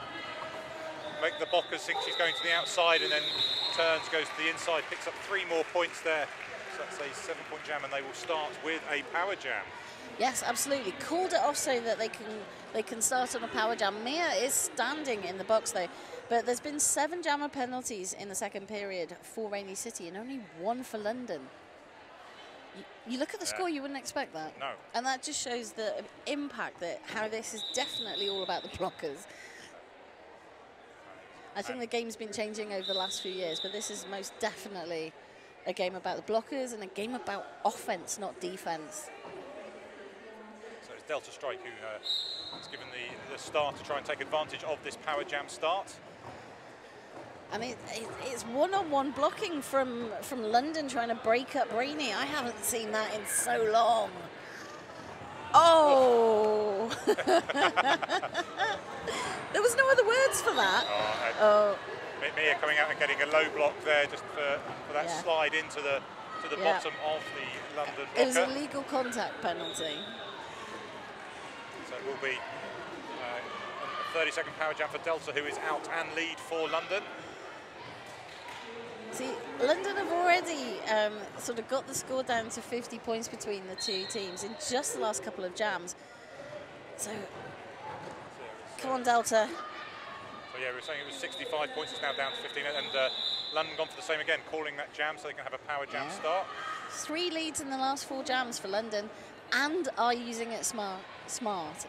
[SPEAKER 2] make the blockers think she's going to the outside, and then turns, goes to the inside, picks up 3 more points there. So that's a 7-point jam, and they will start with a power jam.
[SPEAKER 1] Yes, absolutely. Called it off so that they can start on a power jam. Mia is standing in the box though, but there's been 7 jammer penalties in the second period for Rainy City and only 1 for London. You look at the score, you wouldn't expect that.
[SPEAKER 2] No.
[SPEAKER 1] And that just shows the impact that how this is definitely all about the blockers. I think the game's been changing over the last few years, but this is most definitely a game about the blockers and a game about offense, not defense.
[SPEAKER 2] So it's Delta Strike who has given the start to try and take advantage of this power jam start.
[SPEAKER 1] And it's one-on-one blocking from London trying to break up Rainy. I haven't seen that in so long. Oh! There was no other words for that.
[SPEAKER 2] Mia coming out and getting a low block there just for that slide into the bottom of the London blocker.
[SPEAKER 1] It was a legal contact penalty.
[SPEAKER 2] So it will be a 30-second power jam for Delta, who is out and lead for London.
[SPEAKER 1] See, London have already sort of got the score down to 50 points between the 2 teams in just the last couple of jams. So, come on, Delta.
[SPEAKER 2] So yeah, we were saying it was 65 points, it's now down to 15, and London gone for the same again, calling that jam so they can have a power jam start.
[SPEAKER 1] 3 leads in the last 4 jams for London, and are using it smart,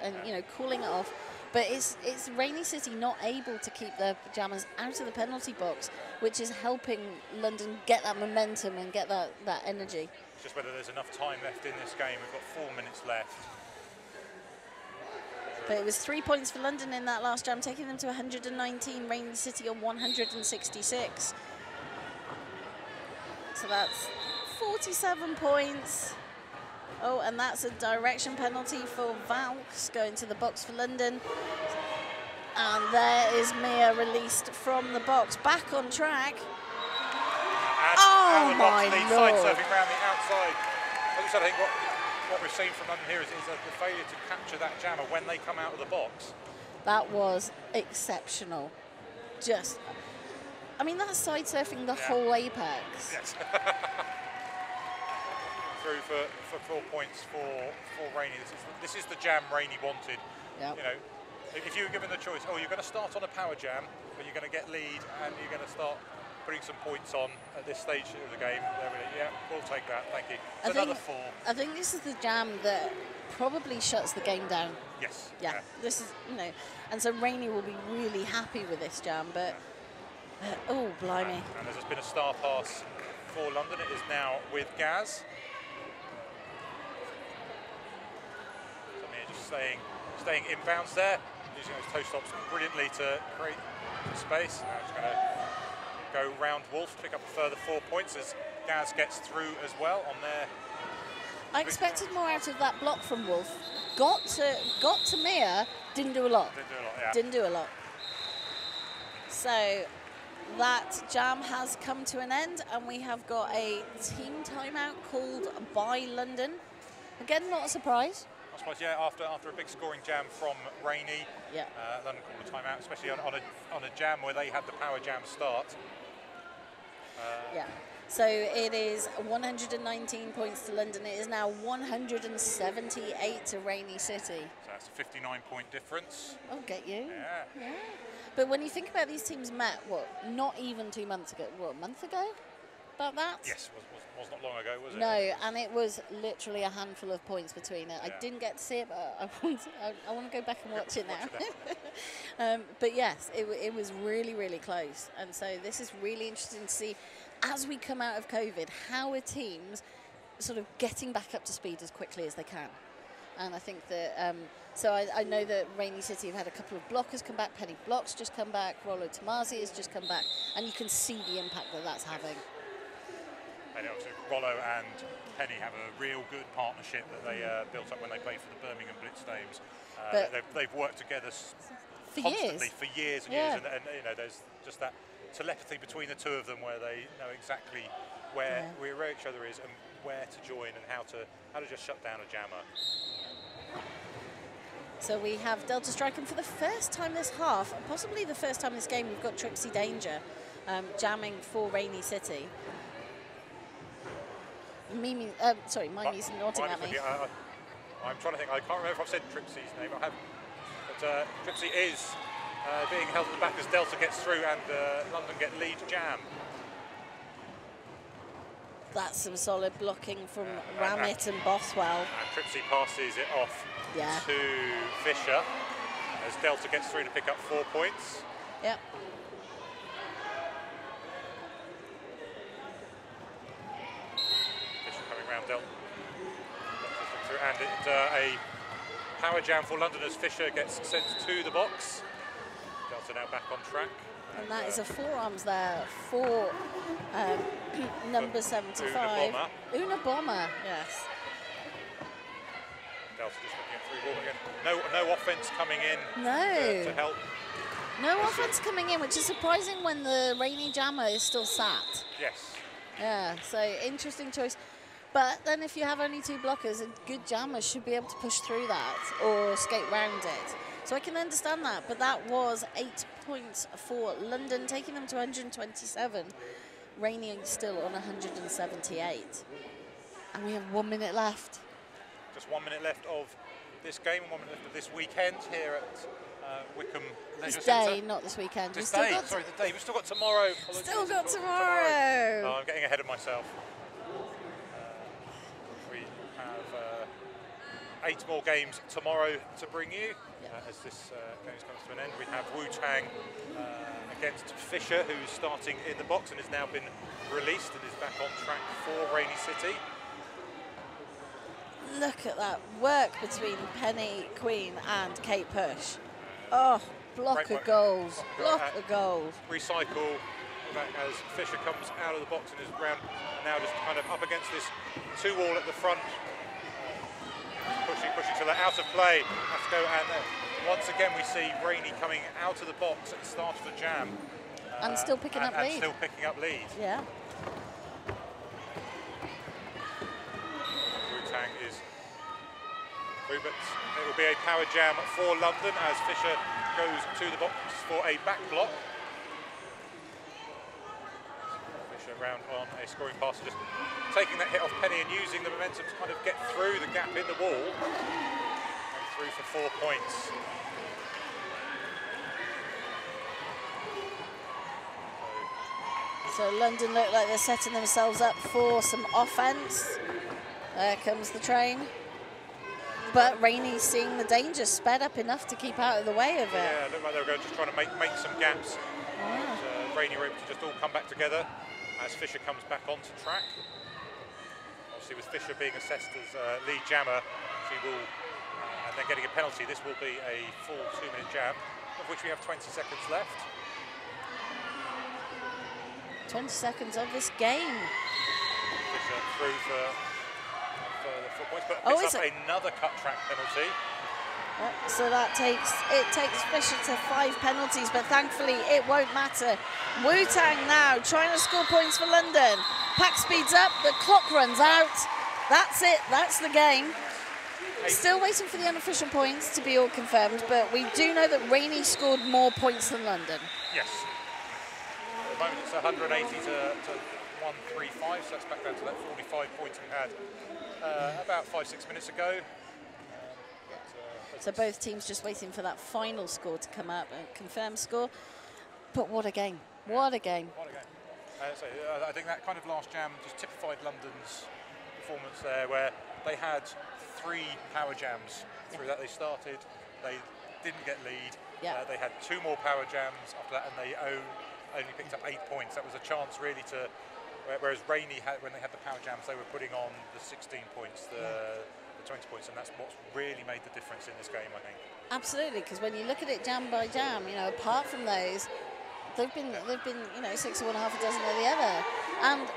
[SPEAKER 1] and you know, calling it off. But it's Rainy City not able to keep their jammers out of the penalty box, which is helping London get that momentum and get that energy.
[SPEAKER 2] It's just whether there's enough time left in this game. We've got 4 minutes left.
[SPEAKER 1] But it was 3 points for London in that last jam, taking them to 119, Rainy City on 166. So that's 47 points. Oh, and that's a direction penalty for Valks going to the box for London. And there is Mia released from the box, back on track.
[SPEAKER 2] And
[SPEAKER 1] oh my
[SPEAKER 2] Lord! Side surfing around the outside. As I said, I think what we've seen from London here is the failure to capture that jammer when they come out of the box.
[SPEAKER 1] That was exceptional. Just, I mean, that's side surfing the whole apex.
[SPEAKER 2] Yes. Through for 4 points for Rainy. This is the jam Rainy wanted.
[SPEAKER 1] Yep.
[SPEAKER 2] You know, if you were given the choice, you're going to start on a power jam, but you're going to get lead and you're going to start putting some points on at this stage of the game. Yeah, we'll take that. Thank you. It's another 4.
[SPEAKER 1] I think this is the jam that probably shuts the game down.
[SPEAKER 2] Yes.
[SPEAKER 1] Yeah. This is, you know, and so Rainy will be really happy with this jam, but oh, blimey.
[SPEAKER 2] And there's just been a star pass for London. It is now with Gaz. Staying inbounds there, using those toe stops brilliantly to create space. Now just going to go round Wolf, pick up a further 4 points as Gaz gets through as well on there.
[SPEAKER 1] I expected more out of that block from Wolf. Got to Mia, Didn't do a lot.
[SPEAKER 2] Didn't do a lot, yeah.
[SPEAKER 1] Didn't do a lot. So that jam has come to an end, and we have got a team timeout called by London. Again, not a surprise.
[SPEAKER 2] I suppose, yeah, after a big scoring jam from Rainey,
[SPEAKER 1] Yeah.
[SPEAKER 2] London called a timeout, especially on a jam where they had the power jam start.
[SPEAKER 1] Yeah. So it is 119 points to London. It is now 178 to Rainy City.
[SPEAKER 2] So that's a 59-point difference.
[SPEAKER 1] I'll get you.
[SPEAKER 2] Yeah.
[SPEAKER 1] Yeah. But when you think about these teams met, what, not even 2 months ago, what, a month ago? About that?
[SPEAKER 2] Yes, was not long ago, was it?
[SPEAKER 1] No, and it was literally a handful of points between it.
[SPEAKER 2] Yeah.
[SPEAKER 1] I didn't get to see it, but I want to go back and watch it now. But yes, it was really, really close. And so this is really interesting to see, as we come out of COVID, how are teams sort of getting back up to speed as quickly as they can. And I think that, so I know that Rainy City have had a couple of blockers come back. Penny Block's just come back. Rollo Tomasi has just come back. And you can see the impact that that's having.
[SPEAKER 2] And obviously Rollo and Penny have a real good partnership that they built up when they played for the Birmingham Blitz Dames. They've worked together constantly for years and years, and you know, there's just that telepathy between the two of them where they know exactly where each other is and where to join and how to just shut down a jammer.
[SPEAKER 1] So we have Delta striking for the first time this half, possibly the first time this game. We've got Trixie Danger jamming for Rainy City. Mimi's nodding at me.
[SPEAKER 2] I'm trying to think. I can't remember if I've said Trixie's name. I have, but Trixie is being held at the back as Delta gets through and London get lead jam.
[SPEAKER 1] That's some solid blocking from Ramit and Bothwell.
[SPEAKER 2] And Trixie passes it off to Fisher as Delta gets through to pick up 4 points.
[SPEAKER 1] Yep.
[SPEAKER 2] Delta. And it's a power jam for London as Fisher gets sent to the box. Delta now back on track.
[SPEAKER 1] And that is a forearms there for number 75. Unabomber, yes.
[SPEAKER 2] Delta just looking at through ball again. No offense coming in to help.
[SPEAKER 1] No offense coming in, which is surprising when the Rainy jammer is still sat.
[SPEAKER 2] Yes.
[SPEAKER 1] Yeah, so interesting choice. But then if you have only 2 blockers, a good jammer should be able to push through that or skate round it. So I can understand that, but that was 8 points for London, taking them to 127. Rainy still on 178. And we have 1 minute left.
[SPEAKER 2] Just 1 minute left of this game, 1 minute left of this weekend here at Wycombe Leisure Centre.
[SPEAKER 1] This day, not this weekend.
[SPEAKER 2] This day, sorry, the day. We've still got tomorrow.
[SPEAKER 1] Still got tomorrow.
[SPEAKER 2] Oh, I'm getting ahead of myself. We have 8 more games tomorrow to bring you. As this game comes to an end, we have Wu-Tang against Fisher, who's starting in the box and has now been released and is back on track for Rainy City.
[SPEAKER 1] Look at that work between Penny Queen and Kate Push. Oh, block of goals, block of goals.
[SPEAKER 2] Recycle back as Fisher comes out of the box and is round, and now just kind of up against this 2-wall at the front. Pushing till they're out of play. Has to go, and once again we see Rainy coming out of the box at the start of the jam.
[SPEAKER 1] And still picking up lead.
[SPEAKER 2] Still picking up lead.
[SPEAKER 1] Yeah.
[SPEAKER 2] Wu-Tang is through, but it will be a power jam for London as Fisher goes to the box for a back block. Fisher round on a scoring pass, just taking that hit off Penny and using the momentum to kind of get through the gap in the wall. And through for 4 points.
[SPEAKER 1] So London look like they're setting themselves up for some offence. There comes the train. But Rainey's seeing the danger, sped up enough to keep out of the way of it.
[SPEAKER 2] Yeah, it looked like they were just trying to make some gaps. And, Rainey were able to just all come back together as Fisher comes back onto track. Obviously with Fisher being assessed as lead jammer, she will, and then getting a penalty, this will be a full 2-minute jam, of which we have 20 seconds left.
[SPEAKER 1] 20 seconds of this game.
[SPEAKER 2] Fisher through for the 4 points, but picks up another cut track penalty.
[SPEAKER 1] So it takes Fisher to 5 penalties, but thankfully it won't matter. Wu-Tang now trying to score points for London. Pack speeds up, the clock runs out. That's it, that's the game. Still waiting for the unofficial points to be all confirmed, but we do know that Rainey scored more points than London.
[SPEAKER 2] Yes. At the moment it's 180 to 135, so that's back down to that 45 points we had about 5-6 minutes ago.
[SPEAKER 1] So both teams just waiting for that final score to come up, a confirmed score. But what a game, what a game.
[SPEAKER 2] What a game. So, I think that kind of last jam just typified London's performance there, where they had 3 power jams through that. They started, they didn't get lead, they had 2 more power jams after that, and they only picked up 8 points. That was a chance really to, whereas Rainey had, when they had the power jams, they were putting on the 16 points, the 20 points, and that's what's really made the difference in this game, I think.
[SPEAKER 1] Absolutely, because when you look at it jam by jam, you know, apart from those, they've been you know, 6 or 1/2 a dozen of the other, and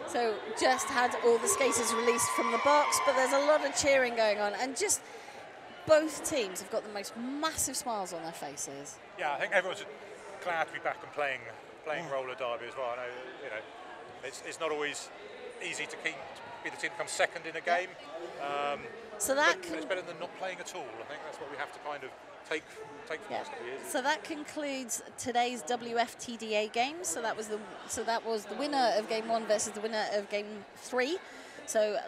[SPEAKER 1] so just had all the skaters released from the box, but there's a lot of cheering going on, and just both teams have got the most massive smiles on their faces.
[SPEAKER 2] Yeah, I think everyone's glad to be back and playing roller derby as well. I know, you know, it's not always easy to be the team that comes second in a game.
[SPEAKER 1] So that
[SPEAKER 2] but it's better than not playing at all. I think that's what we have to kind of take from the last couple of years.
[SPEAKER 1] So that concludes today's WFTDA games. So that was the winner of game 1 versus the winner of game 3. So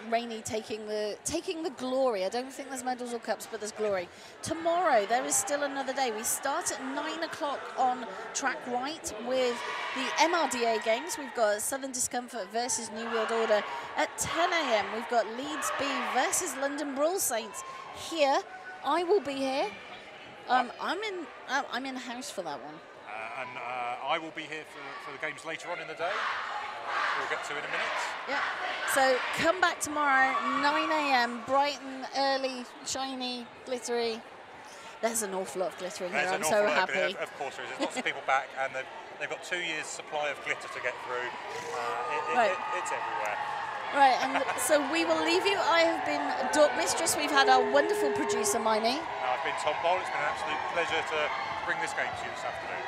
[SPEAKER 1] Rainey taking the glory. I don't think there's medals or cups, but there's glory. Tomorrow there is still another day. We start at 9 o'clock on track right with the MRDA games. We've got Southern Discomfort versus New World Order. At 10 a.m. we've got Leeds B versus London Brawl Saints. Here, I will be here. I'm in house for that one.
[SPEAKER 2] And I will be here for the games later on in the day. We'll get to in a minute.
[SPEAKER 1] Yeah. So come back tomorrow, 9 a.m. bright and early, shiny, glittery. There's an awful lot of glitter in here. I'm so happy.
[SPEAKER 2] Of course there is. There's lots of people back, and they've got 2 years' supply of glitter to get through. It's everywhere.
[SPEAKER 1] Right, and so we will leave you. I have been Dork Mistress. We've had our wonderful producer, Miney.
[SPEAKER 2] I've been Tom Bowl. It's been an absolute pleasure to bring this game to you this afternoon.